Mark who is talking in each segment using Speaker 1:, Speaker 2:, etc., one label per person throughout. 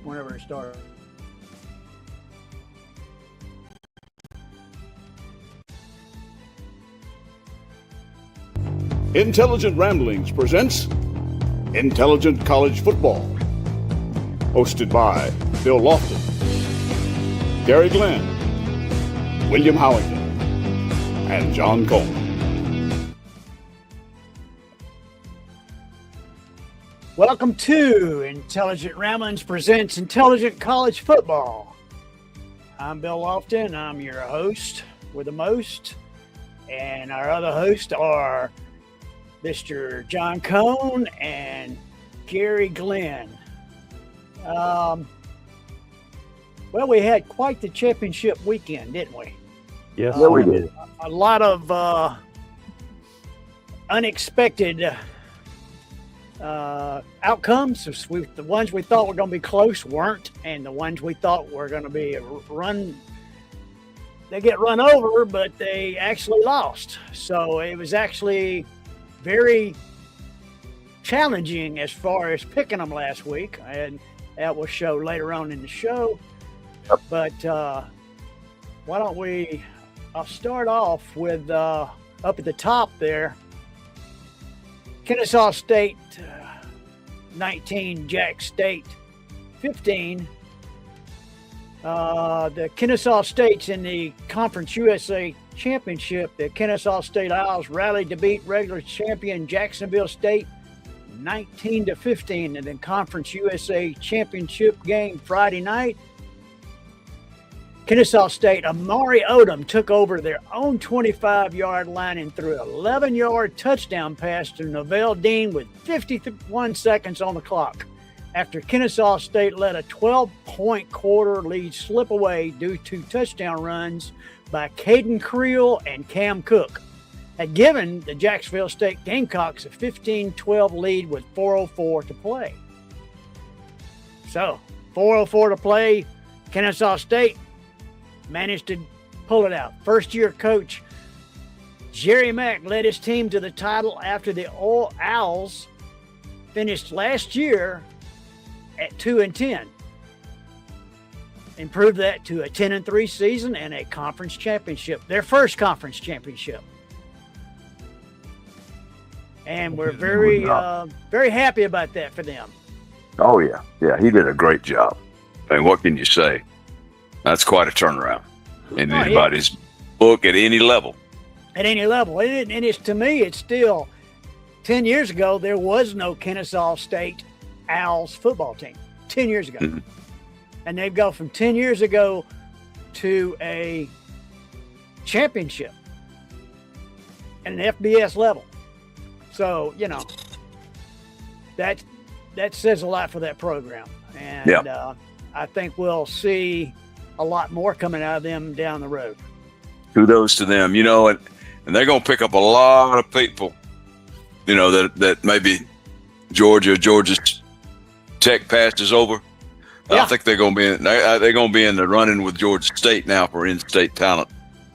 Speaker 1: whenever it starts.
Speaker 2: Intelligent Ramblings presents Intelligent College Football. Hosted by Bill Lofton, Gary Glenn, William Howington, and John Coleman.
Speaker 1: Welcome to Intelligent Ramblings presents Intelligent College Football. I'm Bill Lofton. I'm your host with the most. And our other hosts are Mr. John Cone and Gary Glenn. Well, we had quite the championship weekend, didn't we?
Speaker 3: Yes,
Speaker 4: we did.
Speaker 1: A lot of unexpected outcomes. The ones we thought were going to be close weren't, and the ones we thought were going to be they get run over, but they actually lost. So it was actually very challenging as far as picking them last week, and that will show later on in the show. But why don't I'll start off with up at the top there, Kennesaw State 19, Jack State 15. The Kennesaw State's in the Conference USA Championship. The Kennesaw State Owls rallied to beat regular champion Jacksonville State 19-15 in the Conference USA Championship game Friday night. Kennesaw State, Amari Odom took over their own 25-yard line and threw an 11-yard touchdown pass to Novell Dean with 51 seconds on the clock, after Kennesaw State let a 12-point quarter lead slip away due to touchdown runs by Caden Creel and Cam Cook, had given the Jacksonville State Gamecocks a 15-12 lead with 4:04 to play. So, 4:04 to play, Kennesaw State managed to pull it out. First-year coach Jerry Mack led his team to the title after the Owls finished last year at 2-10. Improved that to a 10-3 season and a conference championship, their first conference championship. And we're very happy about that for them.
Speaker 4: Oh, yeah. Yeah, he did a great job.
Speaker 3: And what can you say? That's quite a turnaround in anybody's book at any level.
Speaker 1: At any level. And it's, to me, it's still 10 years ago, there was no Kennesaw State Owls football team. 10 years ago. Mm-hmm. And they've gone from 10 years ago to a championship at an FBS level. So, that says a lot for that program. And I think we'll see a lot more coming out of them down the road.
Speaker 3: Kudos to them, and they're going to pick up a lot of people, that maybe Georgia Tech passes over. Yeah. I think they're going to be in the running with Georgia State now for in-state talent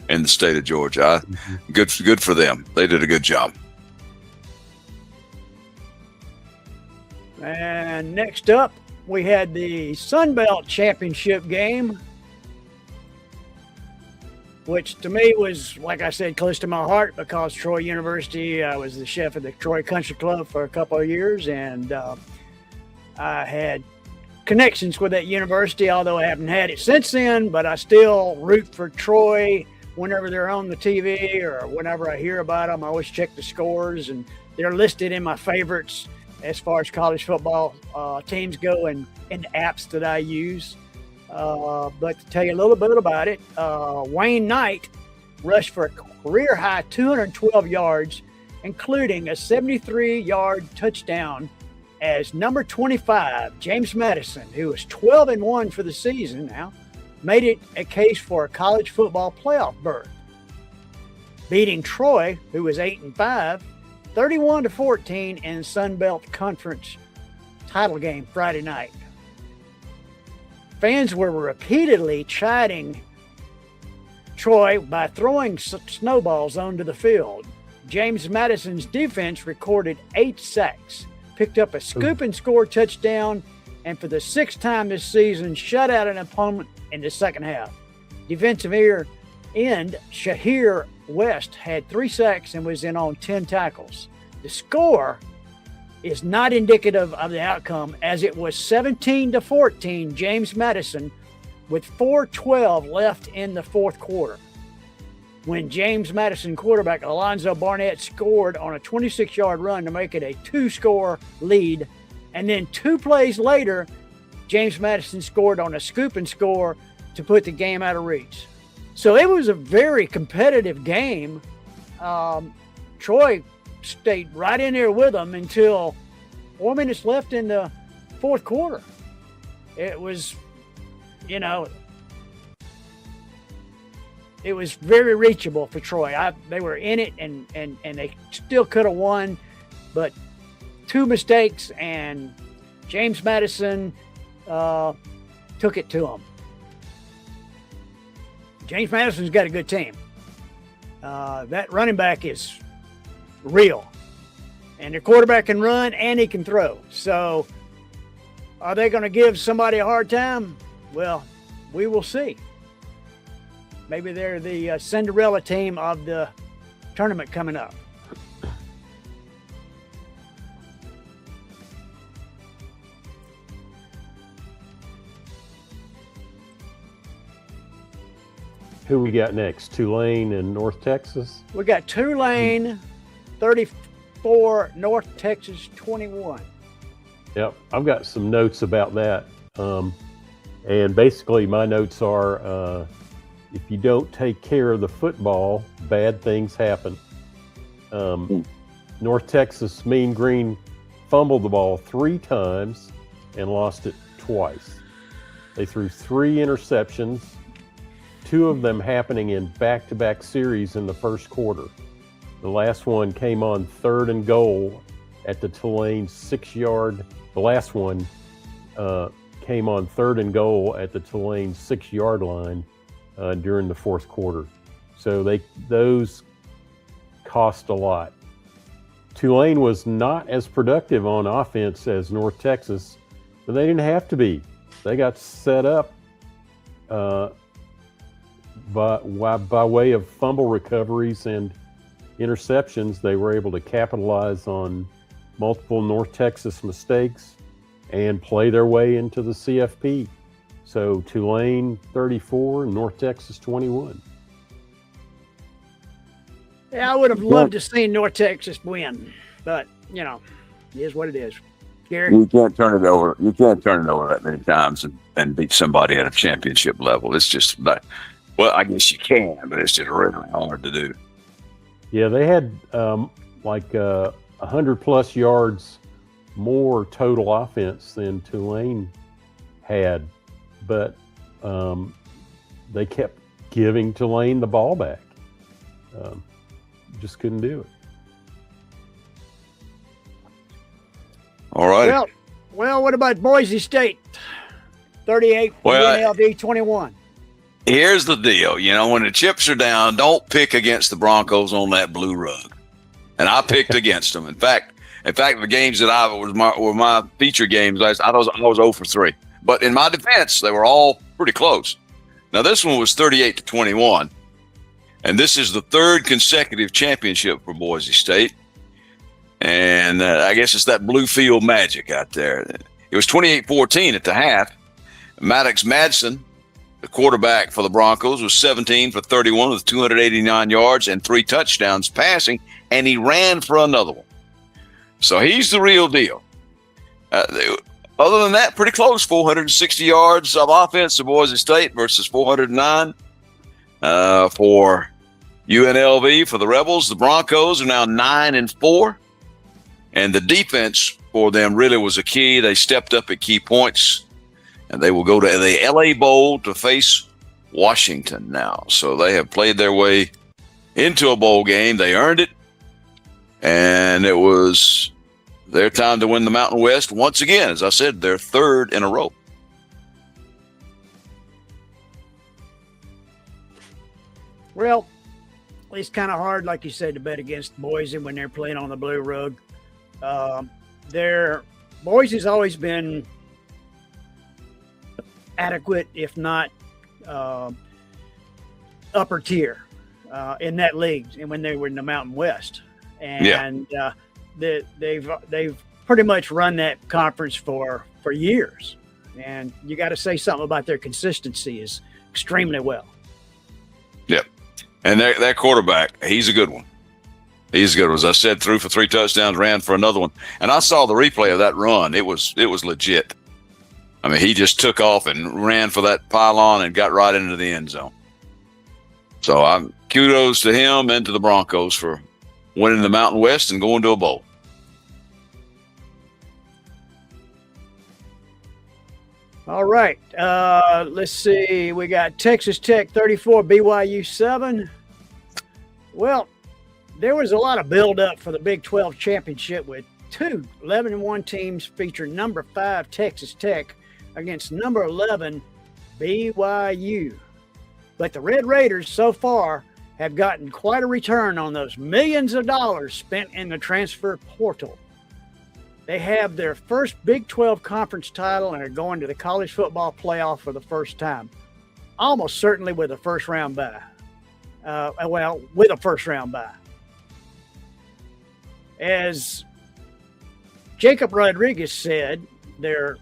Speaker 3: in the state of Georgia. Good for them. They did a good job.
Speaker 1: And next up, we had the Sun Belt Championship game, which to me was, like I said, close to my heart because Troy University, I was the chef of the Troy Country Club for a couple of years, and I had connections with that university, although I haven't had it since then, but I still root for Troy whenever they're on the TV or whenever I hear about them. I always check the scores, and they're listed in my favorites as far as college football teams go and apps that I use. But to tell you a little bit about it, Wayne Knight rushed for a career-high 212 yards, including a 73-yard touchdown, as number 25, James Madison, who was 12-1 for the season now, made it a case for a college football playoff berth, beating Troy, who was 8-5, 31-14 in Sun Belt Conference title game Friday night. Fans were repeatedly chiding Troy by throwing snowballs onto the field. James Madison's defense recorded 8 sacks, picked up a scoop and score touchdown, and for the 6th time this season, shut out an opponent in the second half. Defensive end Shahir West had 3 sacks and was in on 10 tackles. The score is not indicative of the outcome, as it was 17-14 James Madison with 4:12 left in the fourth quarter, when James Madison quarterback Alonzo Barnett scored on a 26-yard run to make it a 2-score lead. And then 2 plays later, James Madison scored on a scoop and score to put the game out of reach. So it was a very competitive game. Troy stayed right in there with them until 4 minutes left in the fourth quarter. It was, it was very reachable for Troy. They were in it, and they still could have won, but 2 mistakes, and James Madison took it to them. James Madison's got a good team. That running back is real, and their quarterback can run and he can throw. So are they going to give somebody a hard time? Well, we will see. Maybe they're the Cinderella team of the tournament coming up.
Speaker 5: Who we got next? Tulane and North Texas?
Speaker 1: We got Tulane 34, North Texas 21.
Speaker 5: Yep, I've got some notes about that. And basically my notes are, if you don't take care of the football, bad things happen. North Texas Mean Green fumbled the ball 3 times and lost it twice. They threw 3 interceptions, 2 of them happening in back-to-back series in the first quarter. The last one came on 3rd and goal at the Tulane 6-yard. The last one came on 3rd and goal at the Tulane 6-yard line during the fourth quarter. So those cost a lot. Tulane was not as productive on offense as North Texas, but they didn't have to be. They got set up by way of fumble recoveries and interceptions. They were able to capitalize on multiple North Texas mistakes and play their way into the CFP. So Tulane 34, North Texas 21.
Speaker 1: Yeah, I would have loved to see North Texas win, but it is what it is. Gary?
Speaker 3: You can't turn it over. You can't turn it over that many times and beat somebody at a championship level. It's just I guess you can, but it's just really hard to do.
Speaker 5: Yeah, they had 100 plus yards more total offense than Tulane had, but they kept giving Tulane the ball back. Just couldn't do it.
Speaker 3: All right.
Speaker 1: Well, what about Boise State? 38, UNLV 21.
Speaker 3: Here's the deal. When the chips are down, don't pick against the Broncos on that blue rug. And I picked against them. In fact, the games that were my feature games, I was 0 for 3. But in my defense, they were all pretty close. Now, this one was 38-21. And this is the 3rd consecutive championship for Boise State. And I guess it's that blue field magic out there. It was 28-14 at the half. Maddox Madsen, the quarterback for the Broncos, was 17 for 31 with 289 yards and 3 touchdowns passing, and he ran for another one. So he's the real deal. Other than that, pretty close. 460 yards of offense to Boise State versus 409 for UNLV. For the Rebels, the Broncos are now 9-4, and the defense for them really was a key. They stepped up at key points, and they will go to the LA Bowl to face Washington now. So they have played their way into a bowl game. They earned it, and it was their time to win the Mountain West once again. As I said, they're 3rd in a row.
Speaker 1: Well, it's kind of hard, like you said, to bet against Boise when they're playing on the blue rug. Boise's always been adequate, if not upper tier in that league, and when they were in the Mountain West, and they've pretty much run that conference for years. And you got to say something about their consistency is extremely well.
Speaker 3: Yep. And that quarterback, he's a good one. He's good. As I said, threw for 3 touchdowns, ran for another one. And I saw the replay of that run. It was legit. I mean, he just took off and ran for that pylon and got right into the end zone. So I'm kudos to him and to the Broncos for winning the Mountain West and going to a bowl.
Speaker 1: All right. Let's see. We got Texas Tech 34, BYU 7. Well, there was a lot of build-up for the Big 12 championship with 2 11-1 teams featuring number 5 Texas Tech against number 11 BYU. But the Red Raiders so far have gotten quite a return on those millions of dollars spent in the transfer portal. They have their first Big 12 conference title and are going to the college football playoff for the first time, almost certainly with a first-round bye. With a first-round bye. As Jacob Rodriguez said, their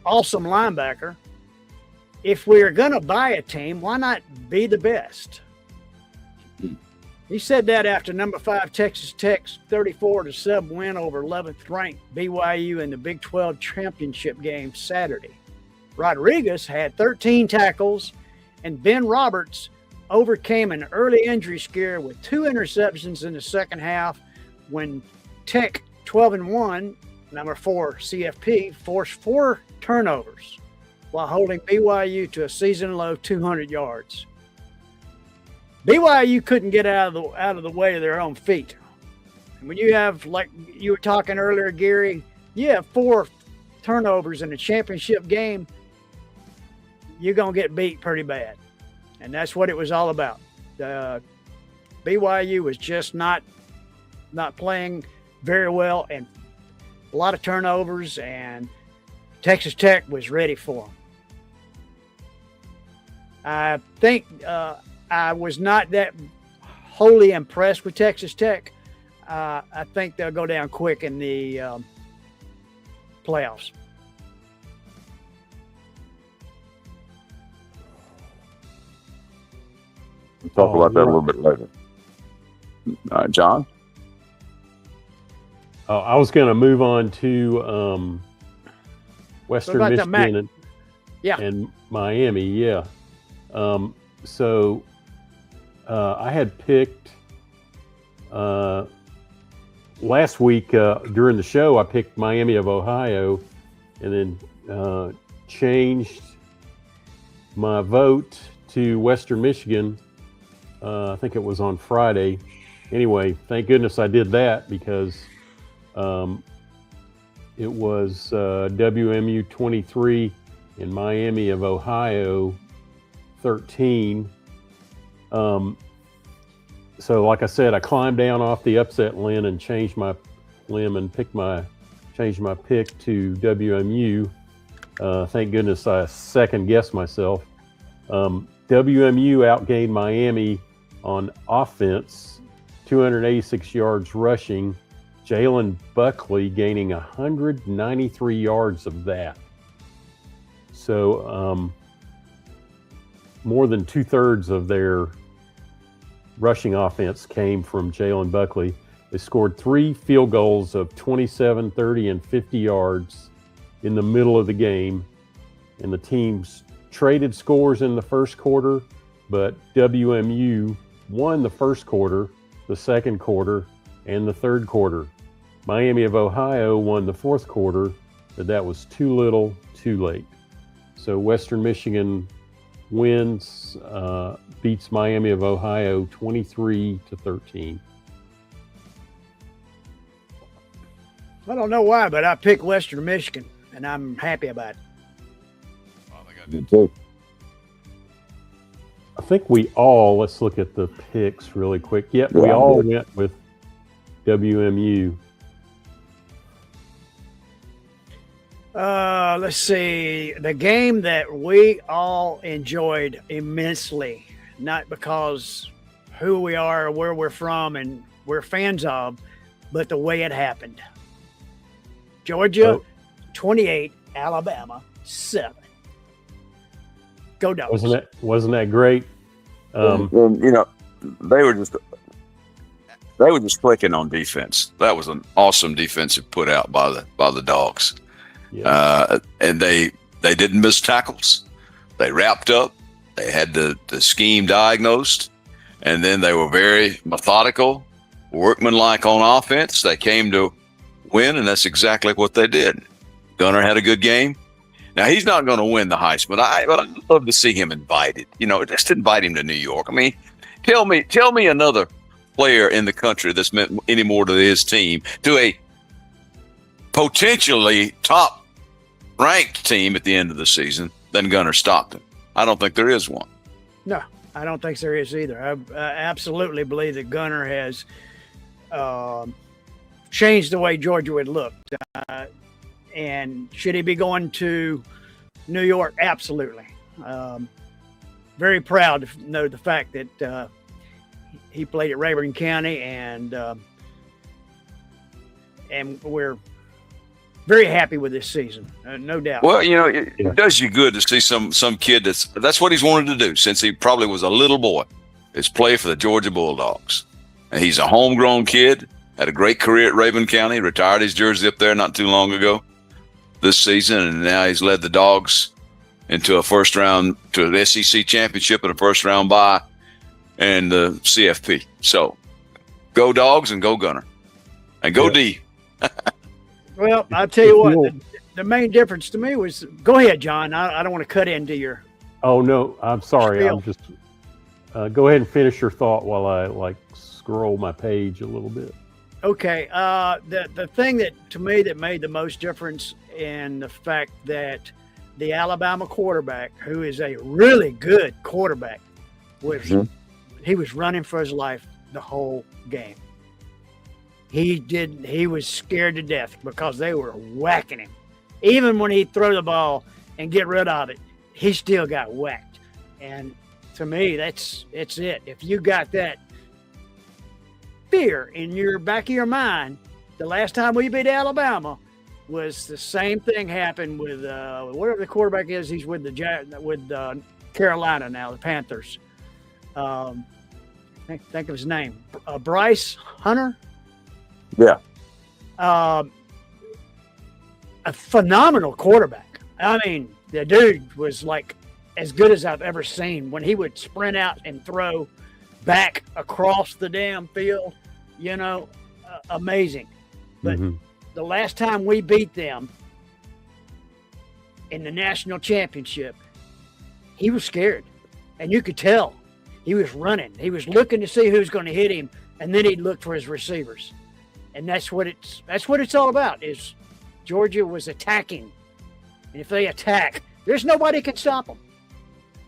Speaker 1: awesome linebacker, if we're going to buy a team, why not be the best? He said that after number 5 Texas Tech's 34-7 win over 11th ranked BYU in the Big 12 championship game Saturday. Rodriguez had 13 tackles, and Ben Roberts overcame an early injury scare with 2 interceptions in the second half when Tech 12-1, number 4 CFP, forced 4 turnovers while holding BYU to a season-low 200 yards. BYU couldn't get out of the way of their own feet. And when you have, like you were talking earlier, Gary, you have 4 turnovers in a championship game, you're going to get beat pretty bad. And that's what it was all about. BYU was just not playing very well, and a lot of turnovers, and Texas Tech was ready for them. I think I was not that wholly impressed with Texas Tech. I think they'll go down quick in the playoffs.
Speaker 4: We'll talk about that a little bit later.
Speaker 3: John?
Speaker 5: I was going to move on to Western Michigan and Miami. Yeah. So I had picked last week during the show, I picked Miami of Ohio and then changed my vote to Western Michigan. I think it was on Friday. Anyway, thank goodness I did that because it was WMU 23 and Miami of Ohio 13. So like I said, I climbed down off the upset limb and changed my limb and changed my pick to WMU. Thank goodness I second guessed myself. WMU outgained Miami on offense, 286 yards rushing. Jalen Buckley gaining 193 yards of that. So more than 2/3 of their rushing offense came from Jalen Buckley. They scored 3 field goals of 27, 30, and 50 yards in the middle of the game. And the teams traded scores in the first quarter, but WMU won the first quarter, the second quarter, and the third quarter. Miami of Ohio won the fourth quarter, but that was too little, too late. So Western Michigan wins, beats Miami of Ohio 23-13.
Speaker 1: I don't know why, but I picked Western Michigan, and I'm happy about it.
Speaker 3: I think I
Speaker 4: Me
Speaker 3: did.
Speaker 4: too.
Speaker 5: I think let's look at the picks really quick. Yep, we
Speaker 4: Yeah,
Speaker 5: all
Speaker 4: good.
Speaker 5: went with WMU.
Speaker 1: Let's see. The game that we all enjoyed immensely, not because who we are, where we're from, and we're fans of, but the way it happened. Georgia 28, Alabama 7. Go Dogs.
Speaker 5: Wasn't that great?
Speaker 3: And, they were just clicking on defense. That was an awesome defensive put out by the Dogs.
Speaker 5: Yeah.
Speaker 3: And they didn't miss tackles. They wrapped up. They had the scheme diagnosed, and then they were very methodical, workmanlike on offense. They came to win, and that's exactly what they did. Gunnar had a good game. Now, he's not going to win the Heisman, but I'd love to see him invited. Just invite him to New York. I mean, tell me another player in the country that's meant any more to his team, to a potentially top-ranked team at the end of the season than Gunnar Stockton. I don't think there is one.
Speaker 1: No, I don't think there is either. I absolutely believe that Gunnar has changed the way Georgia would look. And should he be going to New York? Absolutely. Very proud to know the fact that he played at Rayburn County, and we're very happy with this season, no doubt.
Speaker 3: Well, it does you good to see some kid that's what he's wanted to do since he probably was a little boy, is play for the Georgia Bulldogs. And he's a homegrown kid, had a great career at Rayburn County, retired his jersey up there not too long ago this season, and now he's led the Dogs into an SEC championship and a first round bye and the CFP. So go Dogs and go Gunnar and go D.
Speaker 1: Well, I'll tell you what, the main difference to me was, go ahead, John. I don't want to cut into your.
Speaker 5: Oh, no, I'm sorry.
Speaker 1: Spiel.
Speaker 5: I'm just, go ahead and finish your thought while I scroll my page a little bit.
Speaker 1: Okay. The thing that to me that made the most difference in the fact that the Alabama quarterback, who is a really good quarterback, he was running for his life the whole game. He was scared to death because they were whacking him. Even when he'd throw the ball and get rid of it, he still got whacked. And to me, it's it. If you got that fear in your back of your mind, the last time we beat Alabama was the same thing happened with whatever the quarterback is. He's with Carolina now, the Panthers. Think of his name, Bryce Hunter.
Speaker 3: Yeah.
Speaker 1: A phenomenal quarterback. I mean, the dude was like as good as I've ever seen when he would sprint out and throw back across the damn field. Amazing. But the last time we beat them in the national championship, he was scared. And you could tell he was running. He was looking to see who's going to hit him, and then he'd look for his receivers. And that's what it's all about, is Georgia was attacking. And if they attack, there's nobody can stop them.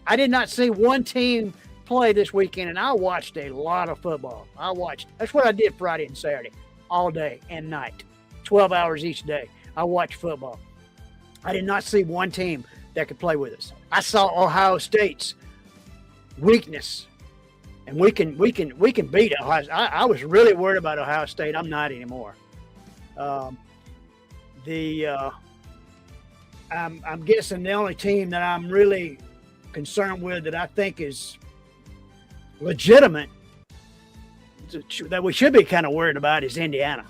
Speaker 1: I did not see one team play this weekend, and I watched a lot of football. That's what I did Friday and Saturday, all day and night, 12 hours each day. I watched football. I did not see one team that could play with us. I saw Ohio State's weakness. And we can beat Ohio. I was really worried about Ohio State. I'm not anymore. I'm guessing the only team that I'm really concerned with that I think is legitimate, that we should be kind of worried about, is Indiana.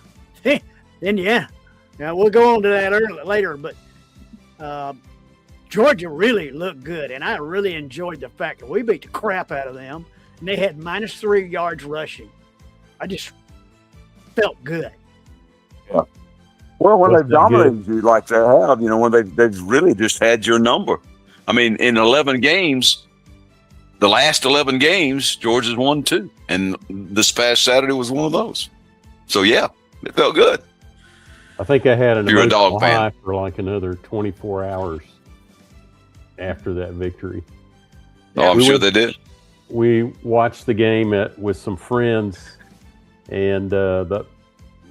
Speaker 1: Indiana. Now we'll go on to that later, but Georgia really looked good, and I really enjoyed the fact that we beat the crap out of them. And they had -3 yards rushing. I just felt good.
Speaker 3: Yeah. Well, when they've dominated you like they have, when they've really just had your number. I mean, in 11 games, the last 11 games, Georgia's won 2. And this past Saturday was one of those. So, yeah, it felt good.
Speaker 5: I think I had an
Speaker 3: You're a
Speaker 5: emotional
Speaker 3: dog fan.
Speaker 5: high for like another 24 hours after that victory.
Speaker 3: Oh, I'm sure they did.
Speaker 5: We watched the game with some friends, and the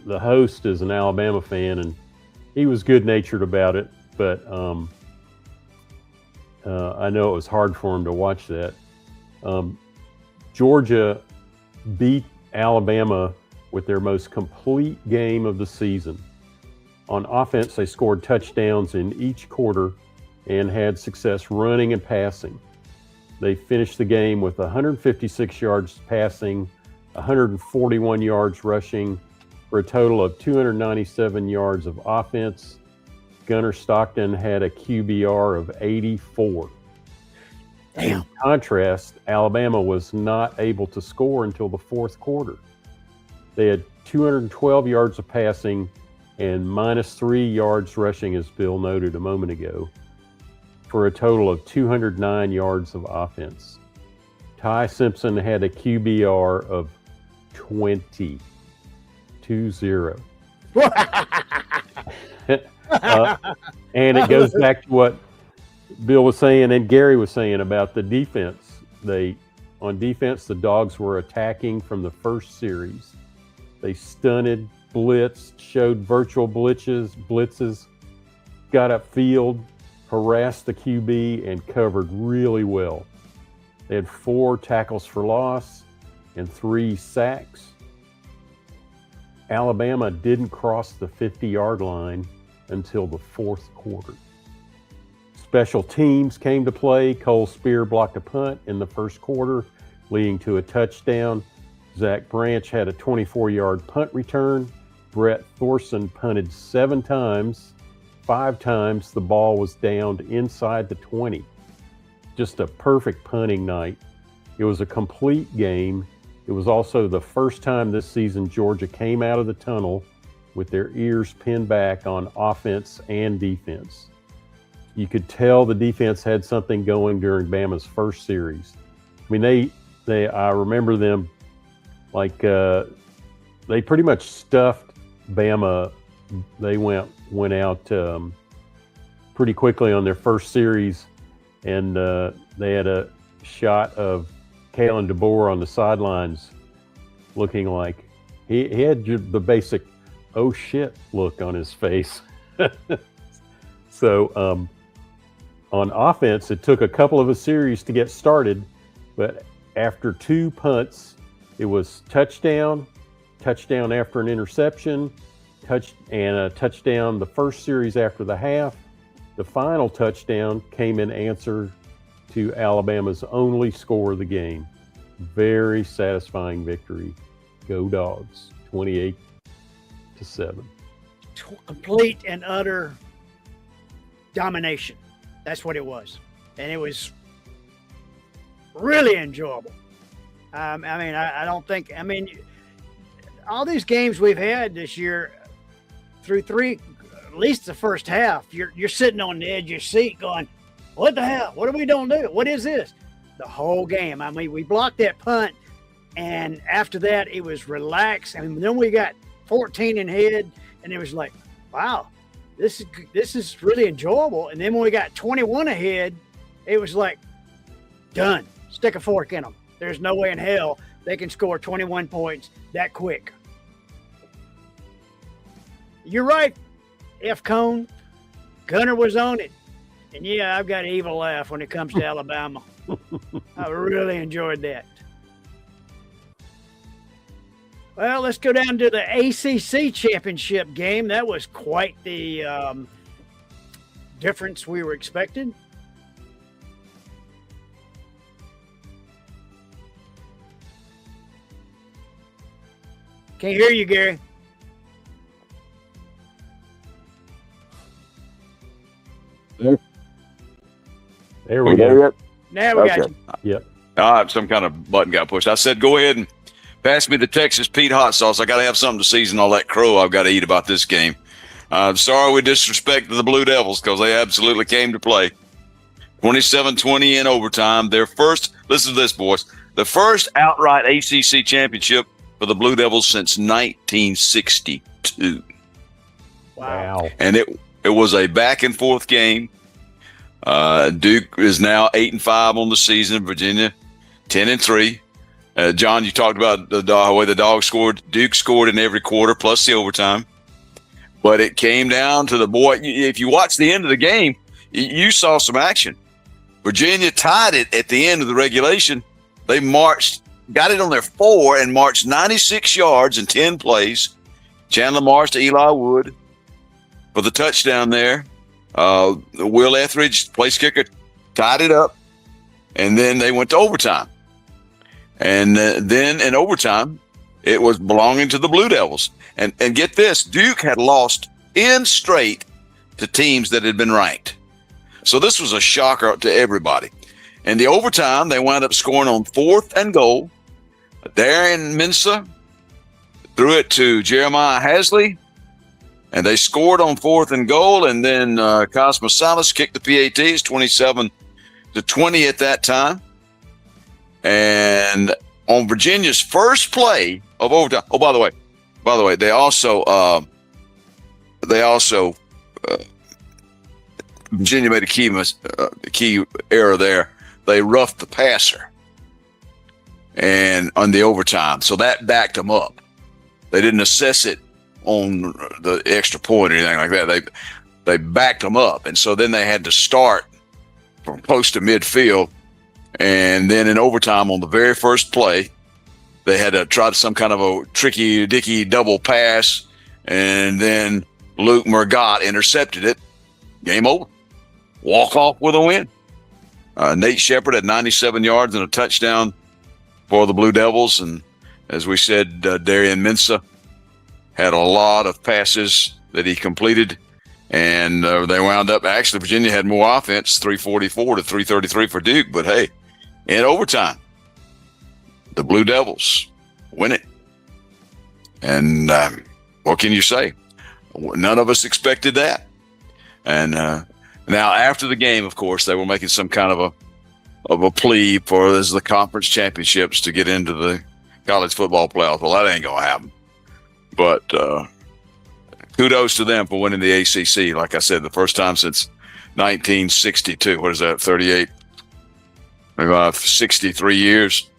Speaker 5: host is an Alabama fan, and he was good-natured about it. but I know it was hard for him to watch that. Georgia beat Alabama with their most complete game of the season. On offense, they scored touchdowns in each quarter and had success running and passing. They finished the game with 156 yards passing, 141 yards rushing, for a total of 297 yards of offense. Gunnar Stockton had a QBR of 84.
Speaker 1: Damn.
Speaker 5: In contrast, Alabama was not able to score until the fourth quarter. They had 212 yards of passing and -3 yards rushing, as Bill noted a moment ago, for a total of 209 yards of offense. Ty Simpson had a QBR of 20. 2-0. And it goes back to what Bill was saying and Gary was saying about the defense. On defense, the Dogs were attacking from the first series. They stunted, blitzed, showed virtual blitzes, got upfield, harassed the QB, and covered really well. They had 4 tackles for loss and 3 sacks. Alabama didn't cross the 50-yard line until the fourth quarter. Special teams came to play. Cole Spear blocked a punt in the first quarter, leading to a touchdown. Zach Branch had a 24-yard punt return. Brett Thorson punted 7 times. 5 times the ball was downed inside the 20. Just a perfect punting night. It was a complete game. It was also the first time this season Georgia came out of the tunnel with their ears pinned back on offense and defense. You could tell the defense had something going during Bama's first series. I mean, I remember them like they pretty much stuffed Bama. They went out pretty quickly on their first series, and they had a shot of Kalen DeBoer on the sidelines looking like he had the basic "oh shit" look on his face. So on offense, it took a couple of a series to get started, but after 2 punts, it was touchdown after an interception, and a touchdown the first series after the half. The final touchdown came in answer to Alabama's only score of the game. Very satisfying victory. Go Dogs, 28-7.
Speaker 1: Complete and utter domination. That's what it was. And it was really enjoyable. I mean, all these games we've had this year through 3, at least the first half, you're sitting on the edge of your seat going, what the hell? What are we going to do? What is this? The whole game. I mean, we blocked that punt, and after that, it was relaxed. And then we got 14 in head, and it was like, wow, this is really enjoyable. And then when we got 21 ahead, it was like, done. Stick a fork in them. There's no way in hell they can score 21 points that quick. You're right, F. Cone. Gunner was on it. And yeah, I've got an evil laugh when it comes to Alabama. I really enjoyed that. Well, let's go down to the ACC championship game. That was quite the difference we were expecting. Can't hear you, Gary.
Speaker 5: There we go.
Speaker 1: Now we got you.
Speaker 5: Yep.
Speaker 3: Some kind of button got pushed. I said, go ahead and pass me the Texas Pete hot sauce. I got to have something to season all that crow I've got to eat about this game. Sorry we disrespected the Blue Devils because they absolutely came to play. 27-20 in overtime. Their first, listen to this, boys, the first outright ACC championship for the Blue Devils since 1962.
Speaker 5: Wow.
Speaker 3: And it was a back and forth game. Duke is now 8-5 on the season. Virginia 10-3. John, you talked about the way the Dogs scored. Duke scored in every quarter plus the overtime. But it came down to the boy. If you watch the end of the game, you saw some action. Virginia tied it at the end of the regulation. They got it on their 4 and marched 96 yards in 10 plays. Chandler Morris to Eli Wood for the touchdown there. Will Etheridge, place kicker, tied it up. And then they went to overtime. And then in overtime, it was belonging to the Blue Devils. And get this, Duke had lost 10 straight to teams that had been ranked. So this was a shocker to everybody. In the overtime, they wound up scoring on 4th and goal. Darian Mensah threw it to Jeremiah Hasley, and they scored on 4th and goal. And then Cosmo Salas kicked the PATs 27-20 at that time. And on Virginia's first play of overtime. Oh, by the way, they also Virginia made a key error there. They roughed the passer, and on the overtime, so that backed them up. They didn't assess it on the extra point or anything like that. They backed them up, and so then they had to start from close to midfield, and then in overtime on the very first play, they had to try some kind of a tricky dicky double pass, and then Luke Murgott intercepted it. Game over. Walk off with a win. Nate Shepard had 97 yards and a touchdown for the Blue Devils. And as we said, Darian Mensah had a lot of passes that he completed. And they wound up, actually, Virginia had more offense, 344 to 333 for Duke. But hey, in overtime, the Blue Devils win it. And what can you say? None of us expected that. And now after the game, of course, they were making some kind of a plea for the conference championships to get into the college football playoffs. Well, that ain't going to happen. But kudos to them for winning the ACC. Like I said, the first time since 1962. What is that, 38? Maybe 63 years.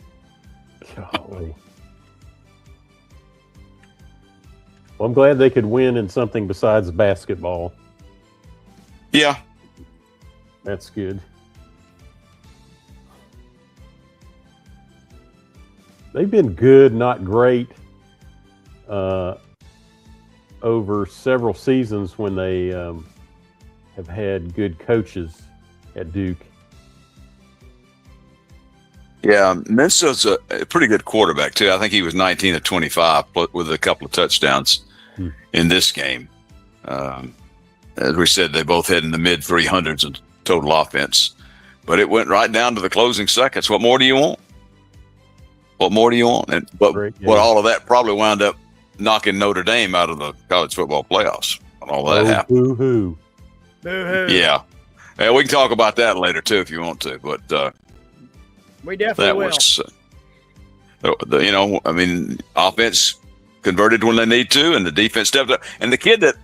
Speaker 5: Golly. Well, I'm glad they could win in something besides basketball.
Speaker 3: Yeah.
Speaker 5: That's good. They've been good, not great, over several seasons when they have had good coaches at Duke.
Speaker 3: Yeah, Mensah's a pretty good quarterback, too. I think he was 19 of 25 with a couple of touchdowns in this game. As we said, they both had in the mid 300s in total offense. But it went right down to the closing seconds. What more do you want? What more do you want? What all of that probably wound up knocking Notre Dame out of the college football playoffs. And all that happened.
Speaker 5: Boo-hoo.
Speaker 1: Boo-hoo.
Speaker 3: Yeah. We can talk about that later, too, if you want to. But
Speaker 1: we definitely will.
Speaker 3: Offense converted when they need to, and the defense stepped up. And the kid that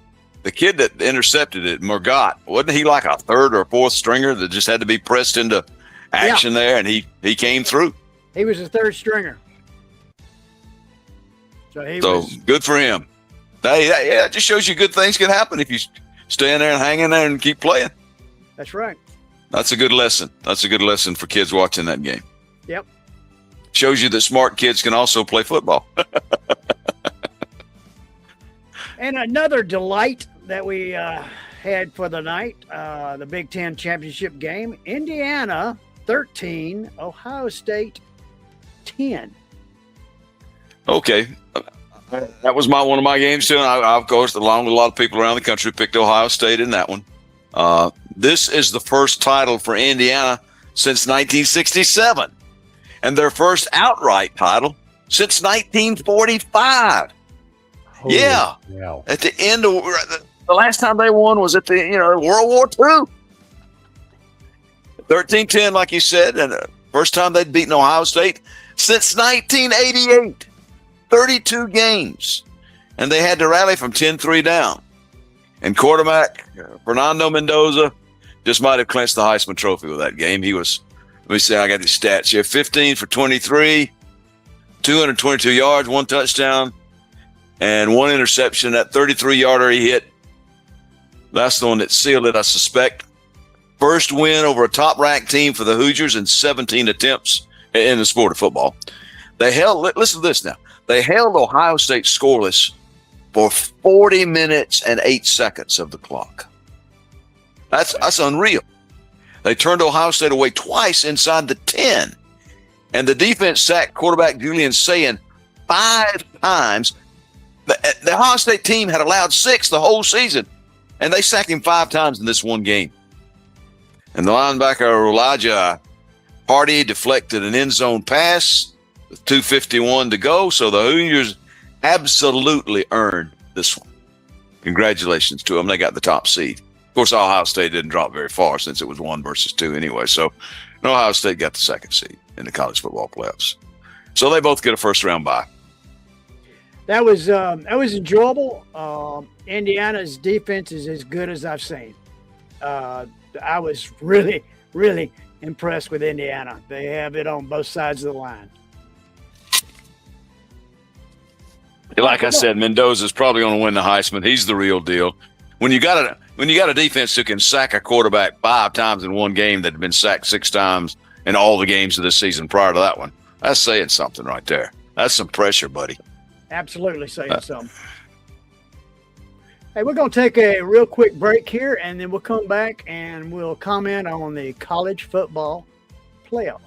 Speaker 3: intercepted it, Murgott, wasn't he like a third or fourth stringer that just had to be pressed into action there, and he came through?
Speaker 1: He was a third stringer. So
Speaker 3: good for him. Hey, it just shows you good things can happen if you stay in there and hang in there and keep playing.
Speaker 1: That's right.
Speaker 3: That's a good lesson. That's a good lesson for kids watching that game.
Speaker 1: Yep.
Speaker 3: Shows you that smart kids can also play football.
Speaker 1: And another delight that we had for the night, the Big Ten championship game, Indiana 13, Ohio State 10.
Speaker 3: Okay. That was one of my games too. And I, of course, along with a lot of people around the country, picked Ohio State in that one. This is the first title for Indiana since 1967, and their first outright title since 1945.
Speaker 5: Holy
Speaker 3: yeah.
Speaker 5: Cow.
Speaker 3: At the end of the last time they won was at the World War II. 13-10, like you said, and first time they'd beaten Ohio State since 1988. 32 games, and they had to rally from 10-3 down. And quarterback Fernando Mendoza just might have clinched the Heisman Trophy with that game. He was, let me see, I got these stats here, 15 for 23, 222 yards, 1 touchdown, and 1 interception. That 33-yarder he hit, that's the one that sealed it, I suspect. First win over a top-ranked team for the Hoosiers in 17 attempts in the sport of football. They held, listen to this now, they held Ohio State scoreless for 40 minutes and 8 seconds of the clock. That's unreal. They turned Ohio State away twice inside the 10. And the defense sacked quarterback Julian Sayin 5 times. The Ohio State team had allowed 6 the whole season, and they sacked him 5 times in this one game. And the linebacker Elijah Hardy deflected an end zone pass with 2:51 to go. So the Hoosiers absolutely earned this one. Congratulations to them. They got the top seed. Of course, Ohio State didn't drop very far since it was 1 versus 2 anyway. So Ohio State got the 2nd seed in the college football playoffs. So they both get a first-round bye.
Speaker 1: That was enjoyable. Indiana's defense is as good as I've seen. I was really, really impressed with Indiana. They have it on both sides of the line.
Speaker 3: Like I said, Mendoza's probably going to win the Heisman. He's the real deal. When you got a defense who can sack a quarterback 5 times in one game that had been sacked 6 times in all the games of this season prior to that one, that's saying something right there. That's some pressure, buddy.
Speaker 1: Absolutely saying something. Hey, we're going to take a real quick break here, and then we'll come back and we'll comment on the college football playoff.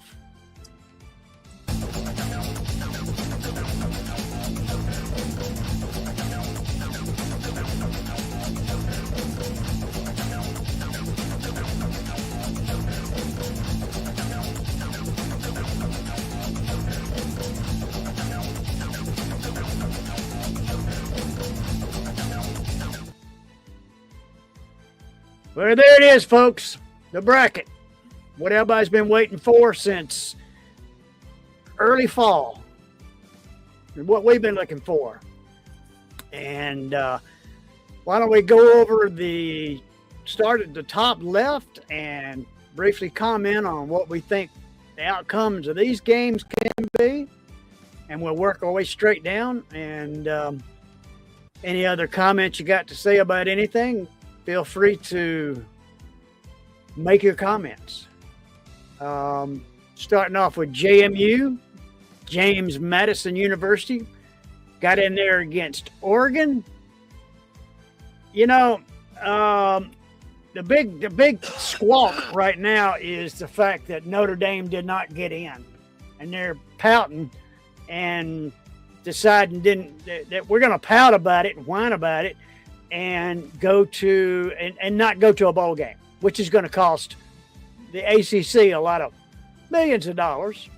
Speaker 1: Well, there it is, folks. The bracket. What everybody's been waiting for since early fall. What we've been looking for. And why don't we go over start at the top left and briefly comment on what we think the outcomes of these games can be. And we'll work our way straight down. And any other comments you got to say about anything, feel free to make your comments. Starting off with JMU, James Madison University, got in there against Oregon. You know, the big squawk right now is the fact that Notre Dame did not get in, and they're pouting and deciding that we're going to pout about it and whine about it and go to and not go to a bowl game, which is going to cost the ACC a lot of millions of dollars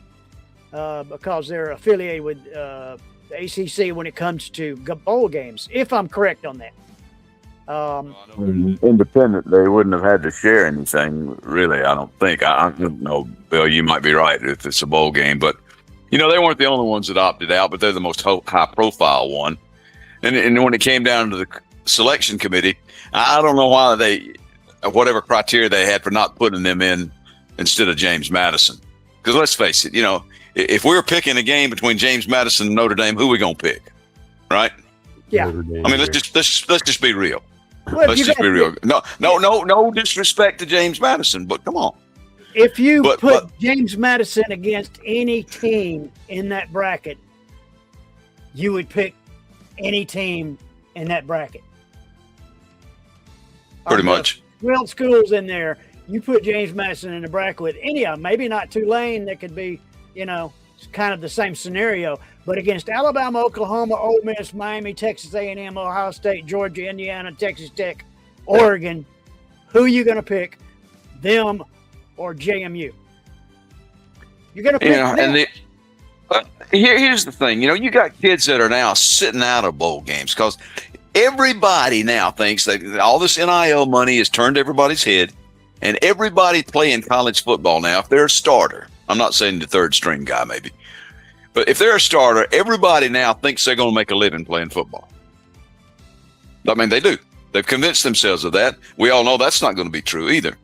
Speaker 1: because they're affiliated with the ACC when it comes to bowl games, if I'm correct on that.
Speaker 4: Independent, they wouldn't have had to share anything, really, I don't think. I don't know, Bill, you might be right if it's a bowl game, but, you know, they weren't the only ones that opted out, but they're the most high-profile one. And when it came down to the selection committee, I don't know why whatever criteria they had for not putting them in instead of James Madison. Because let's face it, you know, if we were picking a game between James Madison and Notre Dame, who are we gonna pick, right?
Speaker 1: Yeah.
Speaker 3: I mean, let's just be real.
Speaker 1: Well,
Speaker 3: Let's just be real. No disrespect to James Madison, but come on.
Speaker 1: If you put James Madison against any team in that bracket, you would pick any team in that bracket.
Speaker 3: Pretty much.
Speaker 1: 12 schools in there. You put James Madison in the bracket with any of them. Maybe not Tulane. That could be, you know, it's kind of the same scenario. But against Alabama, Oklahoma, Ole Miss, Miami, Texas A&M, Ohio State, Georgia, Indiana, Texas Tech, Oregon, who are you going to pick? Them or JMU? You're going to pick them.
Speaker 3: And here's the thing. You know, you got kids that are now sitting out of bowl games because everybody now thinks that all this NIL money has turned everybody's head, and everybody playing college football now, if they're a starter, I'm not saying the third string guy maybe, but if they're a starter, everybody now thinks they're going to make a living playing football. I mean, they do. They've convinced themselves of that. We all know that's not going to be true either.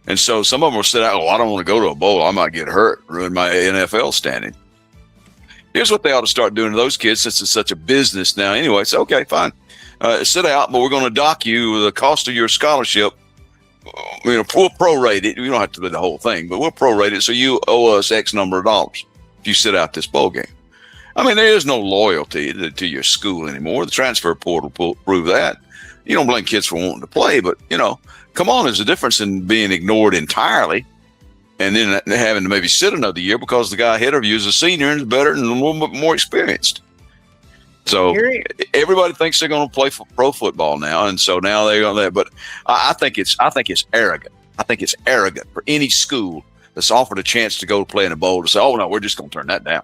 Speaker 3: And so some of them will sit out, I don't want to go to a bowl. I might get hurt, ruin my NFL standing. Here's what they ought to start doing to those kids, since it's such a business now. Anyway, so okay, fine. Sit out, but we're going to dock you the cost of your scholarship. We'll prorate it. You don't have to do the whole thing, but we'll prorate it. So you owe us X number of dollars if you sit out this bowl game. I mean, there is no loyalty to your school anymore. The transfer portal prove that. You don't blame kids for wanting to play, but, come on, there's a difference in being ignored entirely and then having to maybe sit another year because the guy ahead of you is a senior and is better and a little bit more experienced. So everybody thinks they're going to play pro football now, and so now they're going to. But I think it's arrogant. I think it's arrogant for any school that's offered a chance to go play in a bowl to say, "Oh no, we're just going to turn that down."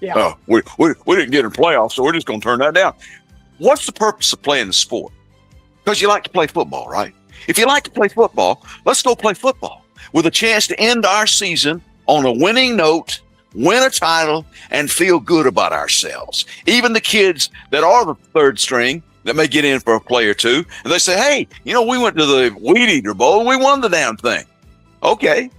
Speaker 1: Yeah.
Speaker 3: We didn't get in playoffs, so we're just going to turn that down. What's the purpose of playing the sport? Because you like to play football, right? If you like to play football, let's go play football with a chance to end our season on a winning note, win a title, and feel good about ourselves. Even the kids that are the third string that may get in for a play or two, and they say, "Hey, we went to the Weed Eater Bowl and we won the damn thing." Okay.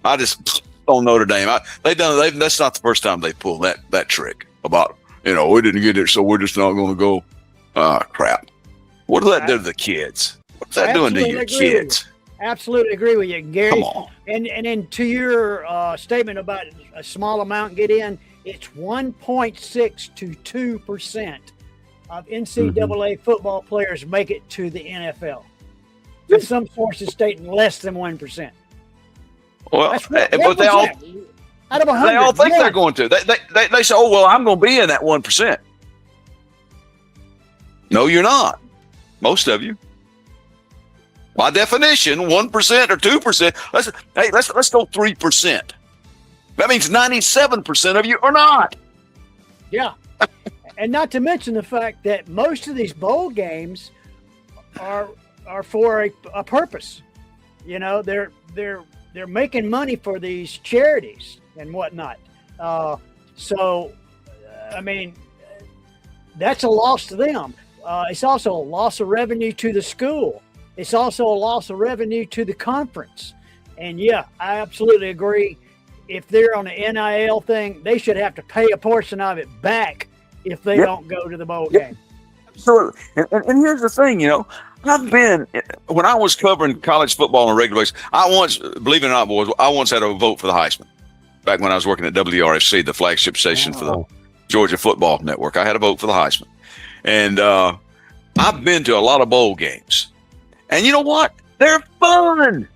Speaker 3: I just on Notre Dame. That's not the first time they pulled that trick about, we didn't get it, so we're just not going to go. Crap. What does that do to the kids? What's that doing to your kids?
Speaker 1: Absolutely agree with you, Gary.
Speaker 3: Come on.
Speaker 1: And then to your statement about a small amount get in, it's 1.6 to 2% of NCAA football players make it to the NFL. And some sources stating less than 1%.
Speaker 3: Well,
Speaker 1: but
Speaker 3: they all
Speaker 1: out of 100,
Speaker 3: they all think they're going to. They say, "Oh well, I'm going to be in that 1%." No, you're not. Most of you. By definition, 1% or 2%. Let's go 3%. That means 97% of you are not.
Speaker 1: Yeah, and not to mention the fact that most of these bowl games are for a purpose. They're making money for these charities and whatnot. So, I mean, that's a loss to them. It's also a loss of revenue to the school. It's also a loss of revenue to the conference. And yeah, I absolutely agree. If they're on the NIL thing, they should have to pay a portion of it back if they don't go to the bowl game.
Speaker 3: Absolutely. And here's the thing, when I was covering college football on a regular basis, believe it or not, boys, I once had a vote for the Heisman. Back when I was working at WRFC, the flagship station for the Georgia Football Network, I had a vote for the Heisman. And I've been to a lot of bowl games. And you know what? They're fun.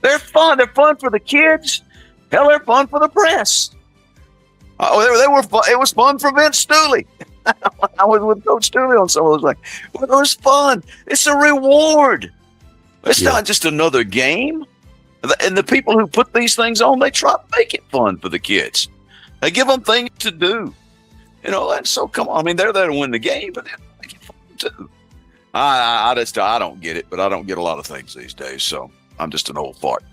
Speaker 3: They're fun. They're fun for the kids. Hell, they're fun for the press. They were fun. It was fun for Vince Stooley. I was with Coach Stooley on some of those things. But it was fun. It's a reward. It's not just another game. And the people who put these things on, they try to make it fun for the kids. They give them things to do. And so come on. I mean, they're there to win the game, but they make it fun too. I don't get it, but I don't get a lot of things these days. So I'm just an old fart.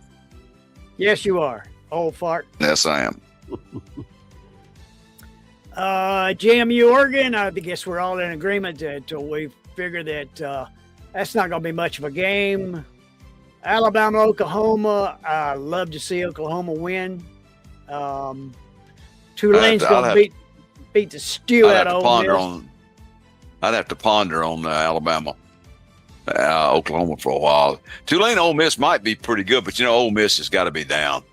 Speaker 1: Yes, you are. Old fart.
Speaker 3: Yes, I am.
Speaker 1: JMU Oregon, I guess we're all in agreement that we figure that that's not going to be much of a game. Alabama, Oklahoma, I love to see Oklahoma win. Tulane's going to beat the stew out of Ole Miss.
Speaker 3: I'd have to ponder on Alabama, Oklahoma for a while. Tulane, Ole Miss might be pretty good, but Ole Miss has got to be down.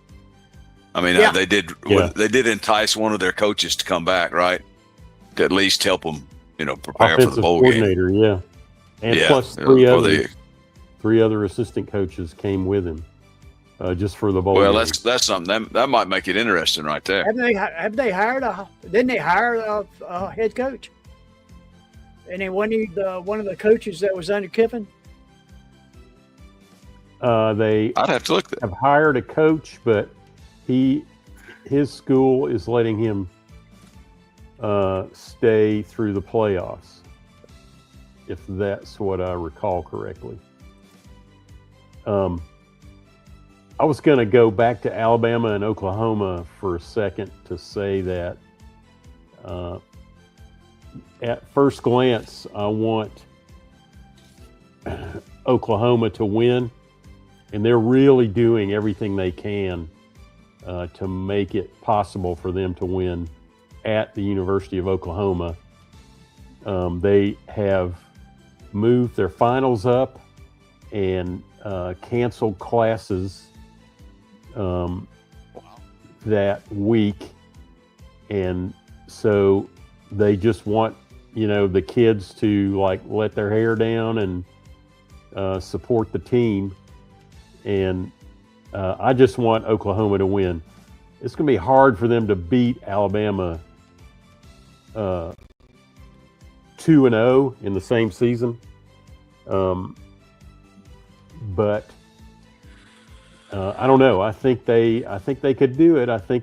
Speaker 3: I mean, they did entice one of their coaches to come back, right? To at least help them, prepare for the bowl
Speaker 5: coordinator,
Speaker 3: game.
Speaker 5: Yeah, and plus three other assistant coaches came with him, just for the bowl.
Speaker 3: Well,
Speaker 5: game.
Speaker 3: that's something that might make it interesting, right there.
Speaker 1: Have they hired Didn't they hire a head coach? And then one of the coaches that was under Kiffin.
Speaker 5: I'd
Speaker 3: have to look.
Speaker 5: Have hired a coach, but his school is letting him stay through the playoffs, if that's what I recall correctly. I was going to go back to Alabama and Oklahoma for a second to say that at first glance, I want Oklahoma to win, and they're really doing everything they can to make it possible for them to win at the University of Oklahoma. They have moved their finals up and canceled classes that week. And so they just want, the kids to let their hair down and support the team. And I just want Oklahoma to win. It's going to be hard for them to beat Alabama 2-0 in the same season. But I don't know. I think they could do it. I think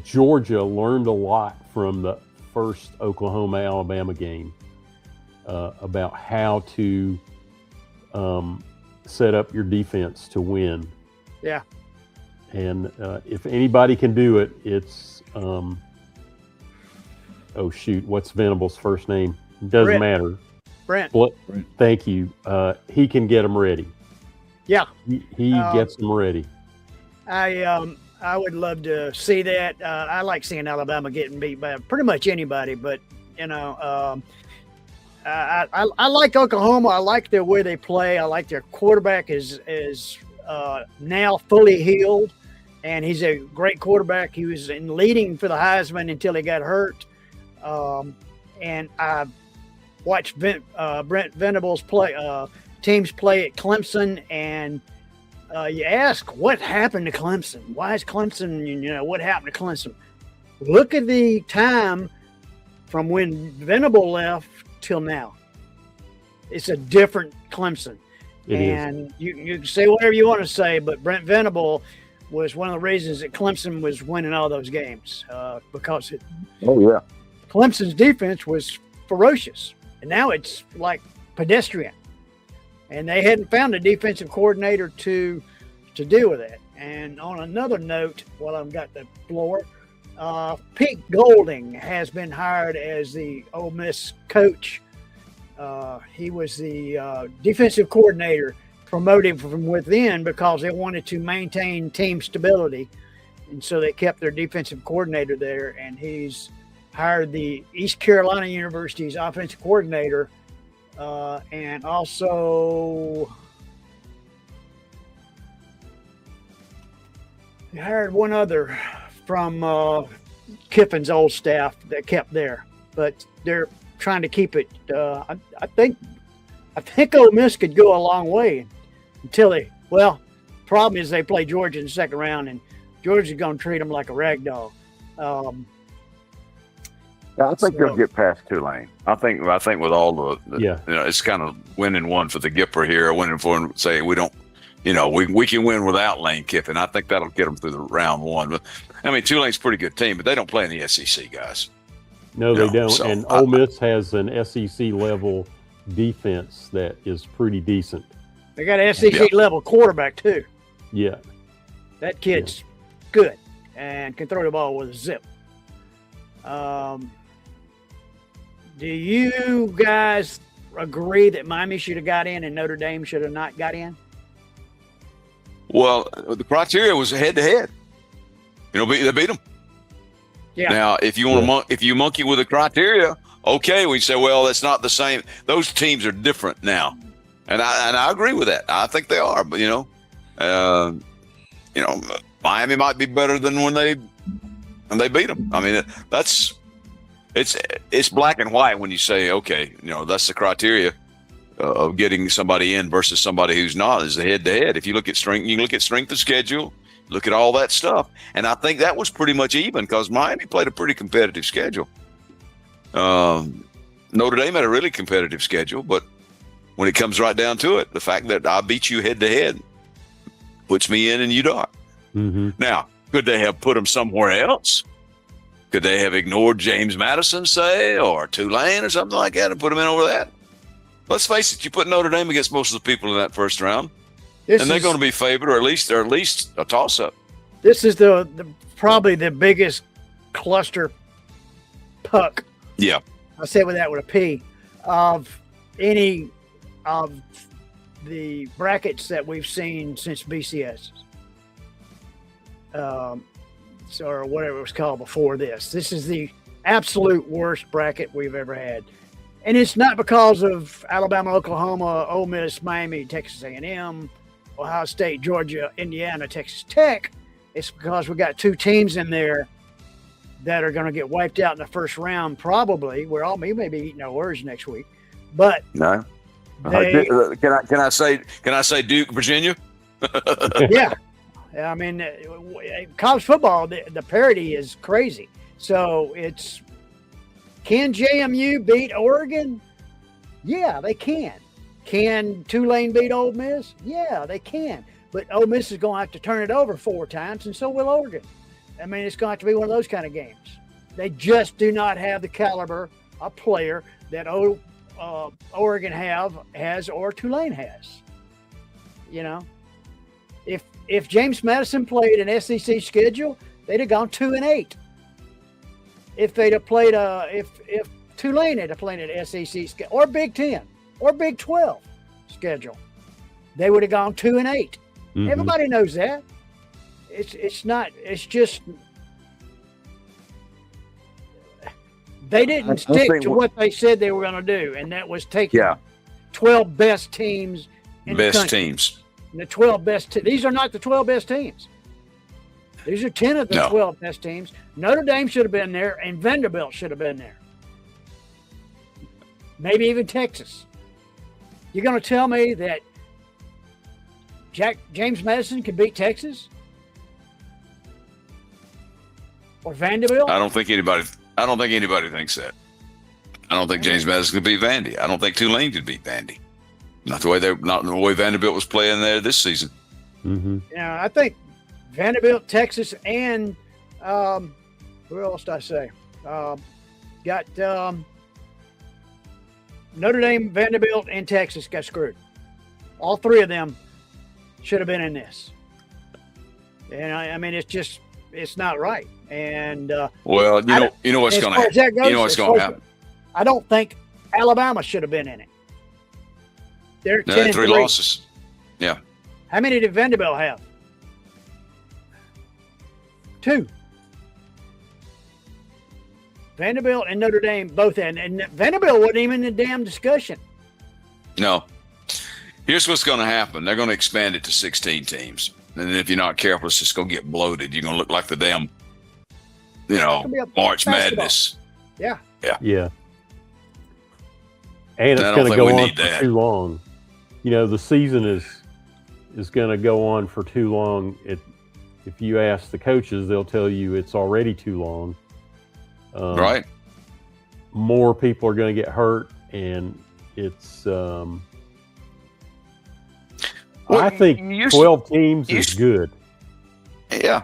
Speaker 5: Georgia learned a lot from the first Oklahoma-Alabama game about how to set up your defense to win.
Speaker 1: Yeah.
Speaker 5: And if anybody can do it, it's what's Venable's first name? It doesn't matter.
Speaker 1: Brent.
Speaker 5: Thank you. He can get them ready.
Speaker 1: Yeah.
Speaker 5: He gets them ready.
Speaker 1: I would love to see that. I like seeing Alabama getting beat by pretty much anybody, but I like Oklahoma. I like the way they play. I like their quarterback is now fully healed, and he's a great quarterback. He was in leading for the Heisman until he got hurt. And I watched Brent Venables teams play at Clemson, and you ask what happened to Clemson. Why is Clemson? What happened to Clemson? Look at the time from when Venable left till now. It's a different Clemson. You can say whatever you want to say, but Brent Venable was one of the reasons that Clemson was winning all those games because Clemson's defense was ferocious, and now it's like pedestrian. And they hadn't found a defensive coordinator to deal with it. And on another note, while I've got the floor, Pete Golding has been hired as the Ole Miss coach. He was the defensive coordinator, promoted from within because they wanted to maintain team stability. And so they kept their defensive coordinator there, and he's hired the East Carolina University's offensive coordinator, and also he hired one other from Kiffin's old staff that kept there, but they're trying to keep it. I think Ole Miss could go a long way until problem is they play Georgia in the second round, and Georgia's going to treat them like a rag doll.
Speaker 4: I think they'll get past Tulane. I think with all the it's kind of winning one for the Gipper here, winning for say we don't, we can win without Lane Kiffin. I think that'll get them through the round one. But I mean, Tulane's a pretty good team, but they don't play in the SEC, guys.
Speaker 5: No, they don't. So, and Ole Miss has an SEC level defense that is pretty decent.
Speaker 1: They got an SEC level quarterback too.
Speaker 5: Yeah,
Speaker 1: that kid's good and can throw the ball with a zip. Do you guys agree that Miami should have got in and Notre Dame should have not got in?
Speaker 3: Well, the criteria was head-to-head. They beat them.
Speaker 1: Yeah.
Speaker 3: Now, if you want if you monkey with the criteria, okay, we say, well, that's not the same. Those teams are different now, and I agree with that. I think they are, but Miami might be better than when they beat them. I mean, it's black and white when you say, okay, that's the criteria of getting somebody in versus somebody who's not, is the head-to-head. If you look at strength, you look at strength of schedule, look at all that stuff. And I think that was pretty much even because Miami played a pretty competitive schedule. Notre Dame had a really competitive schedule, but when it comes right down to it, the fact that I beat you head-to-head puts me in and you don't.
Speaker 5: Mm-hmm.
Speaker 3: Now, could they have put them somewhere else? Could they have ignored James Madison, say, or Tulane or something like that and put them in over that? Let's face it, you put Notre Dame against most of the people in that first round, and they're going to be favored, or at least a toss-up.
Speaker 1: This is the probably the biggest cluster puck.
Speaker 3: Yeah.
Speaker 1: I say with a P of any of the brackets that we've seen since BCS. or whatever it was called before this. This is the absolute worst bracket we've ever had. And it's not because of Alabama, Oklahoma, Ole Miss, Miami, Texas A&M, Ohio State, Georgia, Indiana, Texas Tech. It's because we got two teams in there that are going to get wiped out in the first round, probably. We may be eating our words next week. But
Speaker 3: No.
Speaker 1: they,
Speaker 3: Can I say Duke, Virginia?
Speaker 1: yeah. I mean, college football, the parity is crazy. So can JMU beat Oregon? Yeah, they can. Can Tulane beat Ole Miss? Yeah, they can. But Ole Miss is going to have to turn it over 4 times, and so will Oregon. I mean, it's going to have to be one of those kind of games. They just do not have the caliber of player that Oregon has or Tulane has. You know, if James Madison played an SEC schedule, they'd have gone 2-8. If they'd have played if Tulane had played an SEC schedule or Big 10 or Big 12 schedule, they would have gone 2-8.
Speaker 5: Mm-hmm.
Speaker 1: Everybody knows that. It's just they didn't stick to what they said they were going to do, and that was take 12 best teams in the country.
Speaker 3: Teams.
Speaker 1: And the 12 best these are not the 12 best teams. These are 10 of the 12 best teams. Notre Dame should have been there, and Vanderbilt should have been there. Maybe even Texas. You're going to tell me that James Madison can beat Texas? Or Vanderbilt?
Speaker 3: I don't think anybody thinks that. I don't think James Madison could beat Vandy. I don't think Tulane could beat Vandy. Not the way Vanderbilt was playing there this season.
Speaker 5: Mm-hmm.
Speaker 1: Yeah, I think Vanderbilt, Texas, and who else did I say? Got Notre Dame, Vanderbilt, and Texas got screwed. All 3 of them should have been in this. And I mean, it's not right. And
Speaker 3: well, you know what's going to happen. You know what's going to happen.
Speaker 1: I don't think Alabama should have been in it. They're 10
Speaker 3: 3 losses. Yeah.
Speaker 1: How many did Vanderbilt have? 2. Vanderbilt and Notre Dame both had, and Vanderbilt wasn't even in the damn discussion.
Speaker 3: No. Here's what's going to happen. They're going to expand it to 16 teams. And then if you're not careful, it's just going to get bloated. You're going to look like the damn, March Madness.
Speaker 1: Yeah.
Speaker 5: Yeah. And it's going to go on for too long. The season is going to go on for too long. If you ask the coaches, they'll tell you it's already too long.
Speaker 3: Right.
Speaker 5: More people are going to get hurt, and it's. I think 12 teams is good.
Speaker 3: Yeah,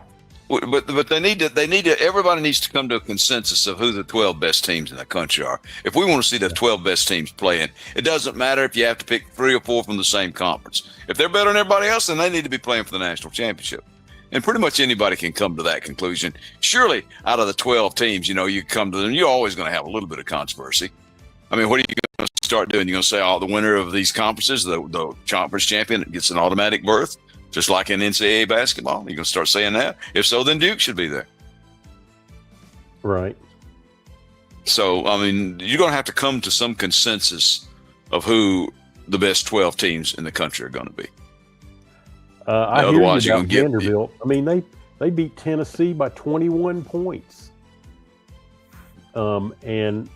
Speaker 3: but they need to. Everybody needs to come to a consensus of who the 12 best teams in the country are. If we want to see the 12 best teams playing, it doesn't matter if you have to pick 3 or 4 from the same conference. If they're better than everybody else, then they need to be playing for the national championship. And pretty much anybody can come to that conclusion. Surely, out of the 12 teams, you come to them, you're always going to have a little bit of controversy. I mean, what are you going to start doing? You're going to say, the winner of these conferences, the conference champion, gets an automatic berth, just like in NCAA basketball? You're going to start saying that? If so, then Duke should be there.
Speaker 5: Right.
Speaker 3: So, I mean, you're going to have to come to some consensus of who the best 12 teams in the country are going to be.
Speaker 5: I hear you about Vanderbilt. I mean, they beat Tennessee by 21 points. And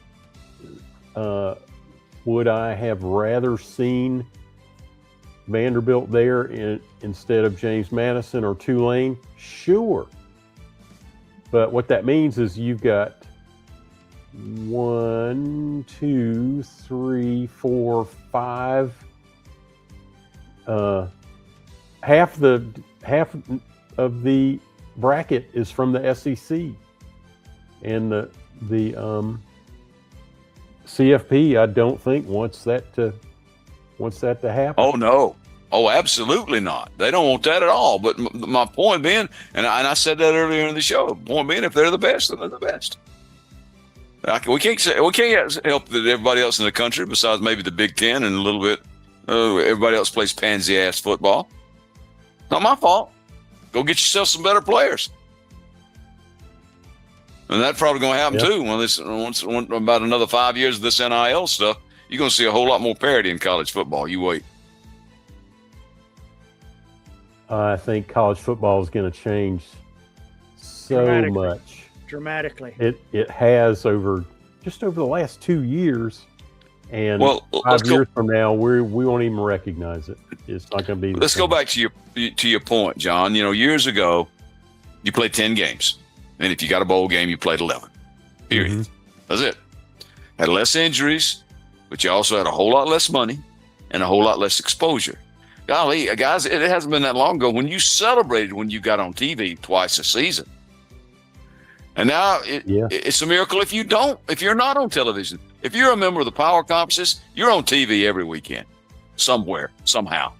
Speaker 5: would I have rather seen Vanderbilt there instead of James Madison or Tulane? Sure. But what that means is you've got 1, 2, 3, 4, 5. Half of the bracket is from the SEC, and the CFP, I don't think wants that to happen.
Speaker 3: Oh no! Oh, absolutely not. They don't want that at all. But my point being, and I said that earlier in the show. Point being, if they're the best, then they're the best. We can't help that everybody else in the country, besides maybe the Big Ten and a little bit, everybody else plays pansy ass football. Not my fault. Go get yourself some better players. And that's probably going to happen
Speaker 5: Yep.
Speaker 3: too. Once about another 5 years of this NIL stuff, you're going to see a whole lot more parity in college football. You wait.
Speaker 5: I think college football is going to change so
Speaker 1: Dramatically.
Speaker 5: much.
Speaker 1: Dramatically.
Speaker 5: It has over the last 2 years, and
Speaker 3: Well,
Speaker 5: 5 years from now, we won't even recognize it. It's not going to be. the
Speaker 3: Let's go
Speaker 5: same.
Speaker 3: back to your point, John. Years ago, you played 10 games, and if you got a bowl game, you played 11. Period.
Speaker 5: Mhm.
Speaker 3: That's it. Had less injuries, but you also had a whole lot less money and a whole lot less exposure. Golly, guys, it hasn't been that long ago when you celebrated when you got on TV twice a season. And now it's a miracle if you're not on television. If you're a member of the power conferences, you're on TV every weekend, somewhere, somehow.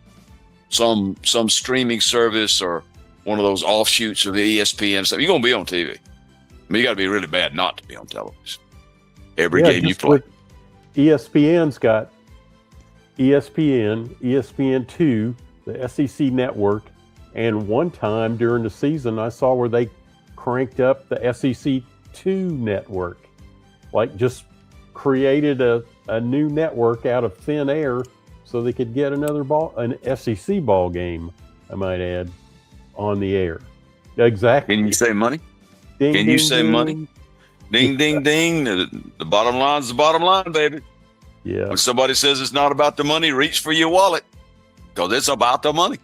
Speaker 3: Some streaming service or one of those offshoots of the ESPN stuff. You're going to be on TV. I mean, you got to be really bad not to be on television. Every game you
Speaker 5: just
Speaker 3: play.
Speaker 5: look, ESPN's got ESPN, ESPN2, the SEC network, and one time during the season I saw where they cranked up the SEC2 network, like just created a new network out of thin air so they could get an SEC ball game, I might add, on the air. Exactly.
Speaker 3: Can you say money?
Speaker 5: Ding,
Speaker 3: Can you
Speaker 5: ding,
Speaker 3: say
Speaker 5: ding.
Speaker 3: money? Ding, ding, ding. The bottom line's the bottom line, baby.
Speaker 5: Yeah.
Speaker 3: When somebody says it's not about the money, reach for your wallet because it's about the money.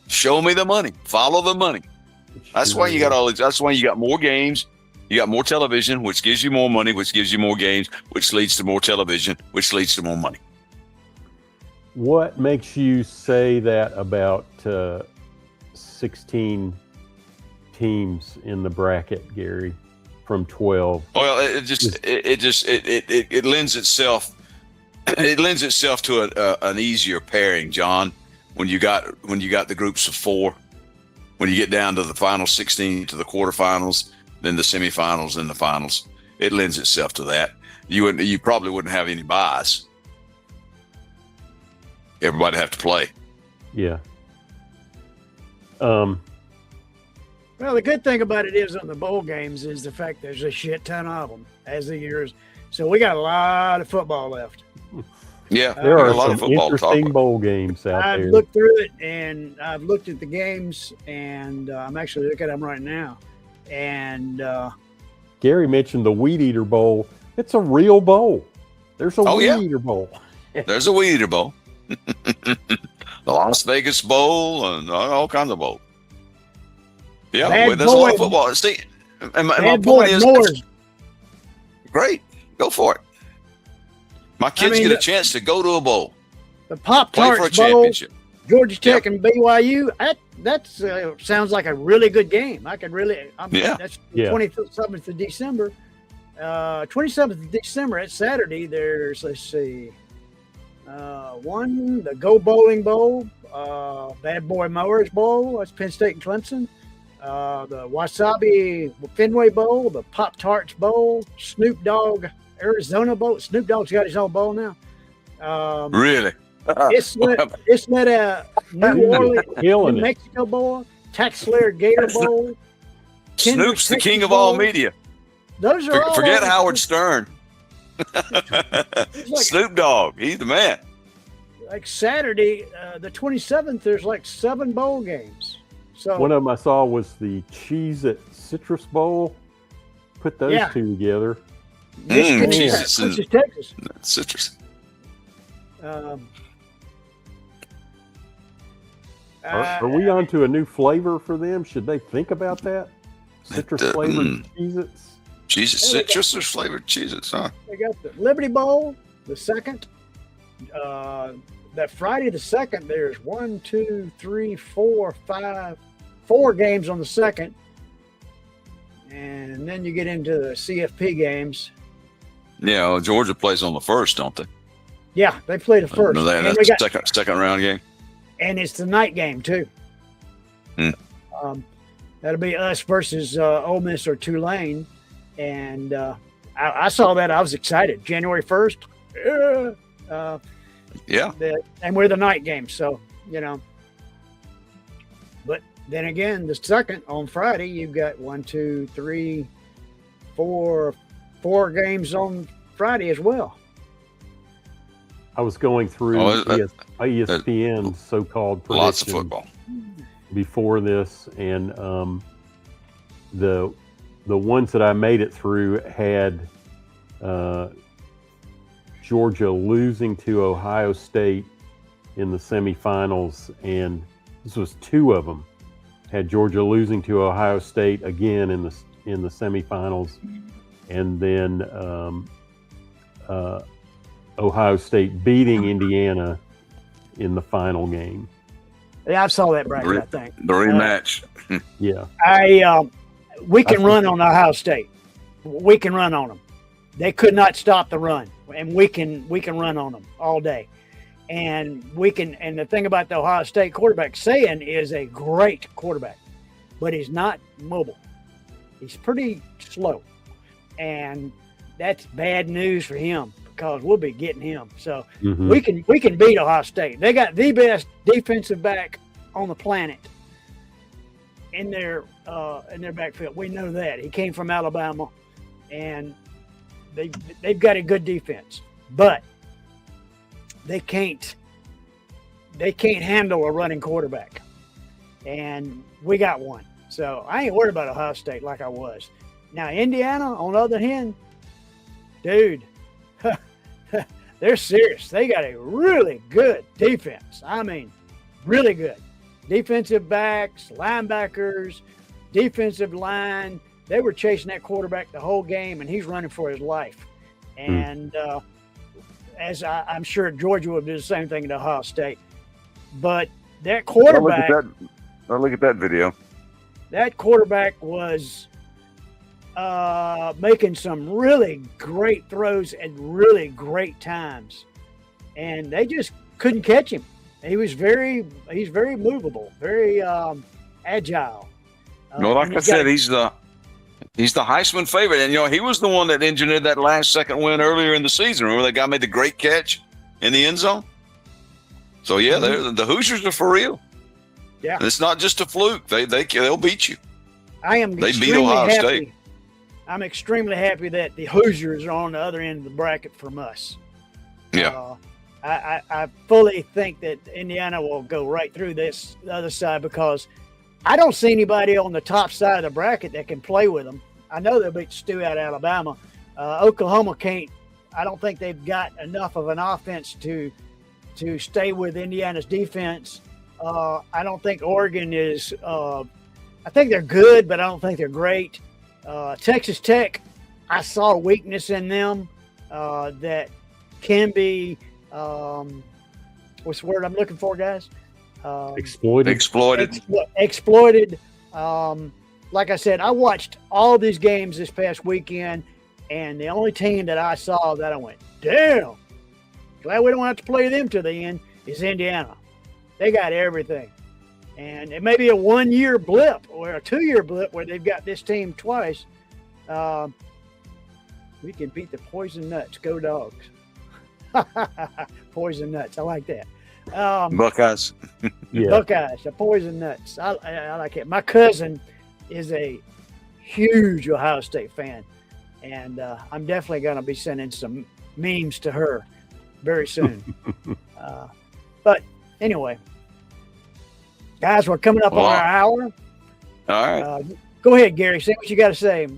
Speaker 3: Show me the money. Follow the money. That's why you got all these. That's why you got more games. You got more television, which gives you more money, which gives you more games, which leads to more television, which leads to more money.
Speaker 5: What makes you say that about 16 teams in the bracket, Gary, from 12?
Speaker 3: Well, it lends itself. It lends itself to an easier pairing, John. When you got the groups of 4, when you get down to the final 16, to the quarterfinals, then the semifinals, then the finals, it lends itself to that. You probably wouldn't have any buys. Everybody have to play.
Speaker 5: Yeah.
Speaker 1: Well, the good thing about it is on the bowl games is the fact there's a shit ton of them as the years. So we got a lot of football left.
Speaker 3: Yeah,
Speaker 5: There
Speaker 3: we got
Speaker 5: are
Speaker 3: a lot
Speaker 5: some
Speaker 3: of football to talk
Speaker 5: interesting
Speaker 3: about.
Speaker 5: bowl games out
Speaker 1: I've
Speaker 5: there.
Speaker 1: looked through it and I've looked at the games and I'm actually looking at them right now. And
Speaker 5: Gary mentioned the Weed Eater Bowl. It's a real bowl. There's a Weed
Speaker 3: yeah.
Speaker 5: Eater Bowl.
Speaker 3: There's a Weed Eater Bowl, the Las Vegas Bowl, and all kinds of bowls. Yeah,
Speaker 1: Bad
Speaker 3: there's a lot of
Speaker 1: boy.
Speaker 3: football. See, and my
Speaker 1: Bad
Speaker 3: point
Speaker 1: Boy
Speaker 3: is,
Speaker 1: Mowers.
Speaker 3: great, go for it. My kids
Speaker 1: mean,
Speaker 3: get a chance to go to a bowl,
Speaker 1: The Pop
Speaker 3: play for a
Speaker 1: Tarts Bowl,
Speaker 3: championship.
Speaker 1: Georgia Tech and BYU. That sounds like a really good game. I could really.
Speaker 3: Yeah.
Speaker 1: That's
Speaker 5: Yeah.
Speaker 1: 27th of December. 27th of December. It's Saturday. There's the Go Bowling Bowl, Bad Boy Mowers Bowl. That's Penn State and Clemson. The Wasabi Fenway Bowl, the Pop Tarts Bowl, Snoop Dogg Arizona Bowl. Snoop Dogg's got his own bowl now.
Speaker 3: Really?
Speaker 1: It's let a New Orleans,
Speaker 5: Killing
Speaker 1: New
Speaker 5: it.
Speaker 1: Mexico Bowl, Tax Slayer Gator Bowl. Kendrick,
Speaker 3: Snoop's the
Speaker 1: Texas
Speaker 3: king of all
Speaker 1: Bowl.
Speaker 3: media.
Speaker 1: Those are all
Speaker 3: Forget Howard Stern.
Speaker 1: It's like,
Speaker 3: Snoop Dogg, he's the man.
Speaker 1: like Saturday, the 27th. There's like 7 bowl games. So
Speaker 5: One of them I saw was the Cheez-It Citrus Bowl. Put those
Speaker 1: Yeah.
Speaker 5: two together.
Speaker 1: Michigan,
Speaker 3: Jesus.
Speaker 1: Texas, Texas.
Speaker 3: Citrus.
Speaker 1: Um,
Speaker 5: Are we on to a new flavor for them? Should they think about that? Citrus flavored Cheez-Its?
Speaker 3: Jesus,
Speaker 1: There we go.
Speaker 3: citrus flavored cheeses, huh?
Speaker 1: They got the Liberty Bowl, the 2nd. That Friday the 2nd, there's 4 games on the 2nd. And then you get into the CFP games.
Speaker 3: Yeah, well, Georgia plays on the 1st, don't they?
Speaker 1: Yeah, they play the first.
Speaker 3: No,
Speaker 1: And,
Speaker 3: that's
Speaker 1: we got,
Speaker 3: second round game.
Speaker 1: and it's the night game, too.
Speaker 3: Hmm.
Speaker 1: That'll be us versus Ole Miss or Tulane. And I saw that. I was excited. January 1st.
Speaker 3: Yeah.
Speaker 1: And we're the night game. So, But then again, the 2nd on Friday, you've got 1, 2, 3, four games on Friday as well.
Speaker 5: I was going through ESPN's so-called prediction
Speaker 3: Lots of football.
Speaker 5: before this, and the ones that I made it through had Georgia losing to Ohio State in the semifinals, and this was two of them. Had Georgia losing to Ohio State again in the semifinals, and then Ohio State beating Indiana in the final game.
Speaker 1: Yeah, I saw that bracket. I think
Speaker 3: The rematch.
Speaker 5: Yeah.
Speaker 1: We can run on Ohio State. We can run on them. They could not stop the run, and we can run on them all day. And we can. And the thing about the Ohio State quarterback, Sayan is a great quarterback, but he's not mobile. He's pretty slow, and that's bad news for him because we'll be getting him. So we can beat Ohio State. They got the best defensive back on the planet in their backfield. We know that. He came from Alabama, and they've got a good defense, but they can't handle a running quarterback, and we got one. So I ain't worried about Ohio State like I was. Now Indiana, on the other hand, dude, they're serious. They got a really good defense. I mean, really good. Defensive backs, linebackers, defensive line. They were chasing that quarterback the whole game, and he's running for his life. And as I'm sure Georgia would do the same thing at Ohio State. But that quarterback...
Speaker 4: Look at that video.
Speaker 1: That quarterback was making some really great throws at really great times, and they just couldn't catch him. He's very movable, very agile.
Speaker 3: Like I said, he's the Heisman favorite, and he was the one that engineered that last second win earlier in the season. Remember that guy made the great catch in the end zone. So the Hoosiers are for real.
Speaker 1: Yeah,
Speaker 3: and it's not just a fluke. They'll beat you.
Speaker 1: They beat
Speaker 3: Ohio State.
Speaker 1: I'm extremely happy that the Hoosiers are on the other end of the bracket from us.
Speaker 3: Yeah.
Speaker 1: I fully think that Indiana will go right through the other side because I don't see anybody on the top side of the bracket that can play with them. I know they'll beat Stu out of Alabama. Oklahoma can't. I don't think they've got enough of an offense to stay with Indiana's defense. I don't think Oregon is. I think they're good, but I don't think they're great. Texas Tech, I saw a weakness in them that can be. What's the word I'm looking for, guys?
Speaker 5: Exploited.
Speaker 1: Exploited. Like I said, I watched all these games this past weekend, and the only team that I saw that I went, damn, glad we don't have to play them to the end, is Indiana. They got everything. And it may be a 1-year blip or a 2-year blip where they've got this team twice. We can beat the Poison Nuts. Go Dogs. Poison Nuts. I like that.
Speaker 3: Buckeyes.
Speaker 1: Buckeyes, the Poison Nuts. I like it. My cousin is a huge Ohio State fan, and I'm definitely going to be sending some memes to her very soon. But anyway, guys, we're coming up on our hour.
Speaker 3: All right.
Speaker 1: Go ahead, Gary. Say what you got to say.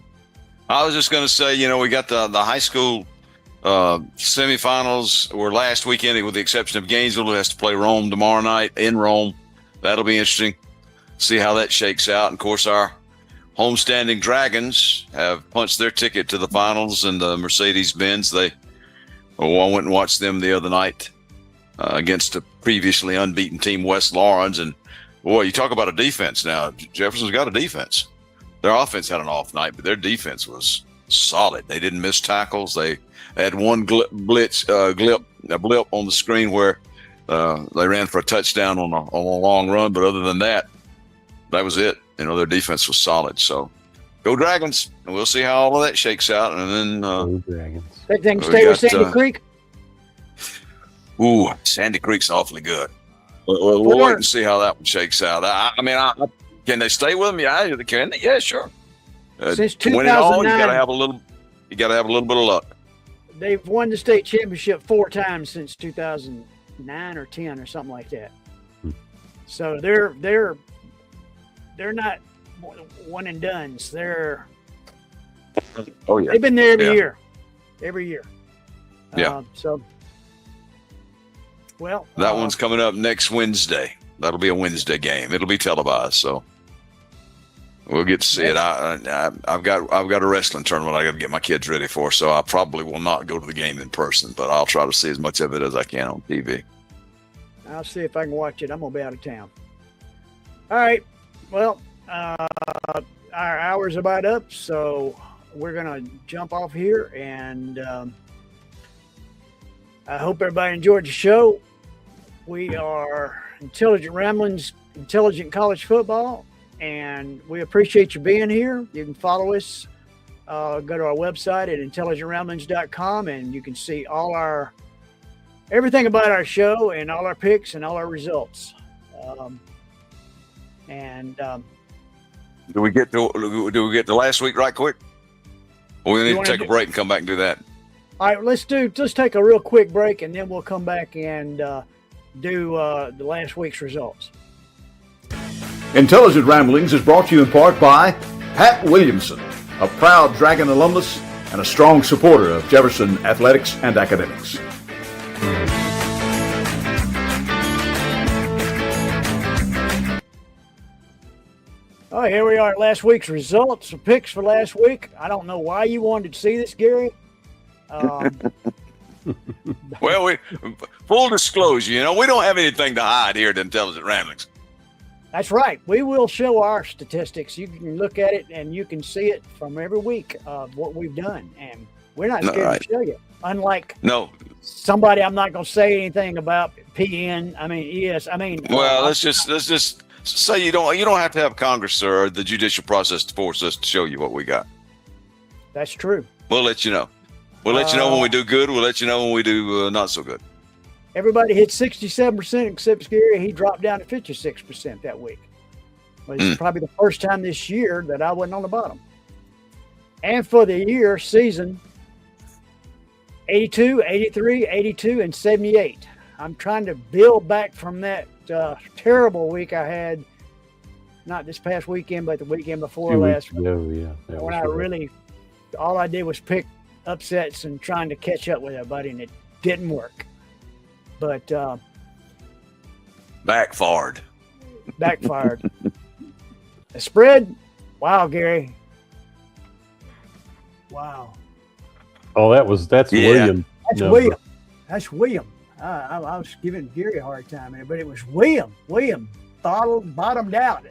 Speaker 3: I was just going to say, we got the high school semifinals were last weekend, with the exception of Gainesville, who has to play Rome tomorrow night in Rome. That'll be interesting. See how that shakes out. And of course, our homestanding Dragons have punched their ticket to the finals in the Mercedes-Benz. I went and watched them the other night against a previously unbeaten team, West Lawrence. And boy, you talk about a defense now. Jefferson's got a defense. Their offense had an off night, but their defense was solid. They didn't miss tackles. They had one blip on the screen where they ran for a touchdown on a long run. But other than that, that was it. Their defense was solid. So go Dragons. And we'll see how all of that shakes out. And then
Speaker 5: Go Dragons.
Speaker 1: Think they can stay with Sandy Creek?
Speaker 3: Sandy Creek's awfully good. We'll wait and see how that one shakes out. Can they stay with them? Yeah, can they? Yeah, sure.
Speaker 1: Since
Speaker 3: to win it all, you
Speaker 1: 2009.
Speaker 3: got to have a little. You got to have a little bit of luck.
Speaker 1: They've won the state championship 4 times since 2009 or 10 or something like that. So they're not one and dones.
Speaker 4: Oh yeah.
Speaker 1: They've been there every
Speaker 3: Yeah.
Speaker 1: year, every year.
Speaker 3: Yeah. That one's coming up next Wednesday. That'll be a Wednesday game. It'll be televised, so we'll get to see it. I've got a wrestling tournament I got to get my kids ready for, so I probably will not go to the game in person, but I'll try to see as much of it as I can on TV.
Speaker 1: I'll see if I can watch it. I'm gonna be out of town. All right. Well, our hour's about up, so we're gonna jump off here, and I hope everybody enjoyed the show. We are Intelligent Ramblings, Intelligent College Football, and we appreciate you being here. You can follow us. Go to our website at intelligentramblings.com, and you can see everything about our show and all our picks and all our results.
Speaker 3: Do we get to last week right quick? Or we need to take a break and come back and do that.
Speaker 1: All right, let's take a real quick break, and then we'll come back and do the last week's results.
Speaker 2: Intelligent Ramblings is brought to you in part by Pat Williamson, a proud Dragon alumnus and a strong supporter of Jefferson athletics and academics.
Speaker 1: All right, here we are at last week's results, the picks for last week. I don't know why you wanted to see this, Gary.
Speaker 3: Well, full disclosure, we don't have anything to hide here at Intelligent Ramblings.
Speaker 1: That's right. We will show our statistics. You can look at it and you can see it from every week of what we've done. And we're not scared to show you. Unlike somebody I'm not going to say anything about, PN.
Speaker 3: Well, let's just say you don't have to have Congress or the judicial process to force us to show you what we got.
Speaker 1: That's true.
Speaker 3: We'll let you know. We'll let you know when we do good. We'll let you know when we do not so good.
Speaker 1: Everybody hit 67% except Gary. He dropped down to 56% that week. Well, it's probably the first time this year that I wasn't on the bottom. And for the season, 82, 83, 82, and 78. I'm trying to build back from that terrible week I had, not this past weekend, but the weekend before last.
Speaker 5: When
Speaker 1: all I did was pick upsets and trying to catch up with everybody, and it didn't work. But
Speaker 3: backfired.
Speaker 1: The spread, wow, Gary. Wow.
Speaker 5: Oh, that's William.
Speaker 1: That's William. I was giving Gary a hard time there, but it was William. William bottomed out.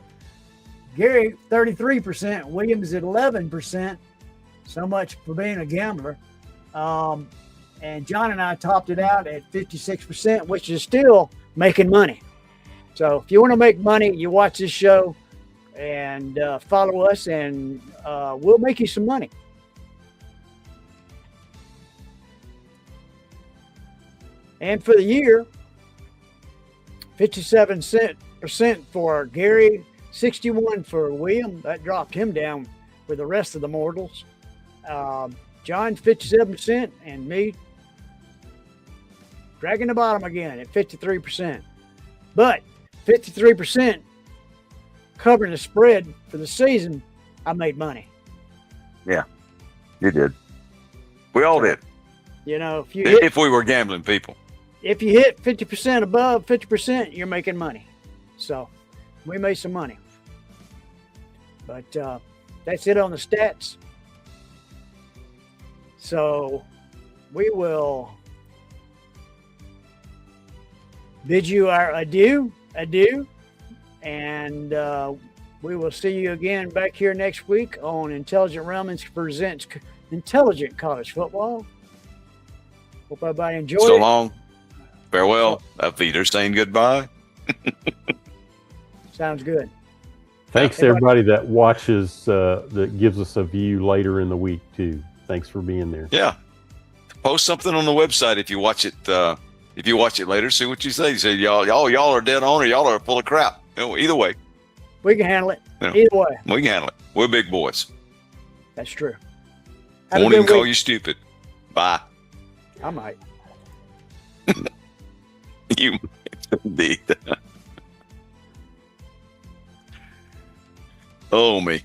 Speaker 1: Gary 33%, Williams at 11%. So much for being a gambler. And John and I topped it out at 56%, which is still making money. So if you want to make money, you watch this show and follow us, and we'll make you some money. And for the year, 57% for Gary, 61% for William. That dropped him down with the rest of the mortals. John, 57%, and me dragging the bottom again at 53%. But 53% covering the spread for the season, I made money.
Speaker 4: Yeah, you did. We all did.
Speaker 3: If we were gambling people.
Speaker 1: If you hit 50% above 50%, you're making money. So we made some money. But that's it on the stats. So we will bid you our adieu, and we will see you again back here next week on Intelligent Ramblings presents Intelligent College Football. Hope everybody enjoyed it.
Speaker 3: So long. Farewell. Auf Wiedersehen. Goodbye.
Speaker 1: Sounds good.
Speaker 5: Thanks to everybody that watches, that gives us a view later in the week too. Thanks for being there.
Speaker 3: Yeah. Post something on the website if you watch it. If you watch it later, see what you say. You say y'all are dead on, or y'all are full of crap. Either way,
Speaker 1: we can handle it. Either way,
Speaker 3: we can handle it. We're big boys.
Speaker 1: That's true.
Speaker 3: I
Speaker 1: Have a
Speaker 3: won't even
Speaker 1: good
Speaker 3: call
Speaker 1: week.
Speaker 3: you stupid. Bye.
Speaker 1: I might.
Speaker 3: You indeed. Oh me.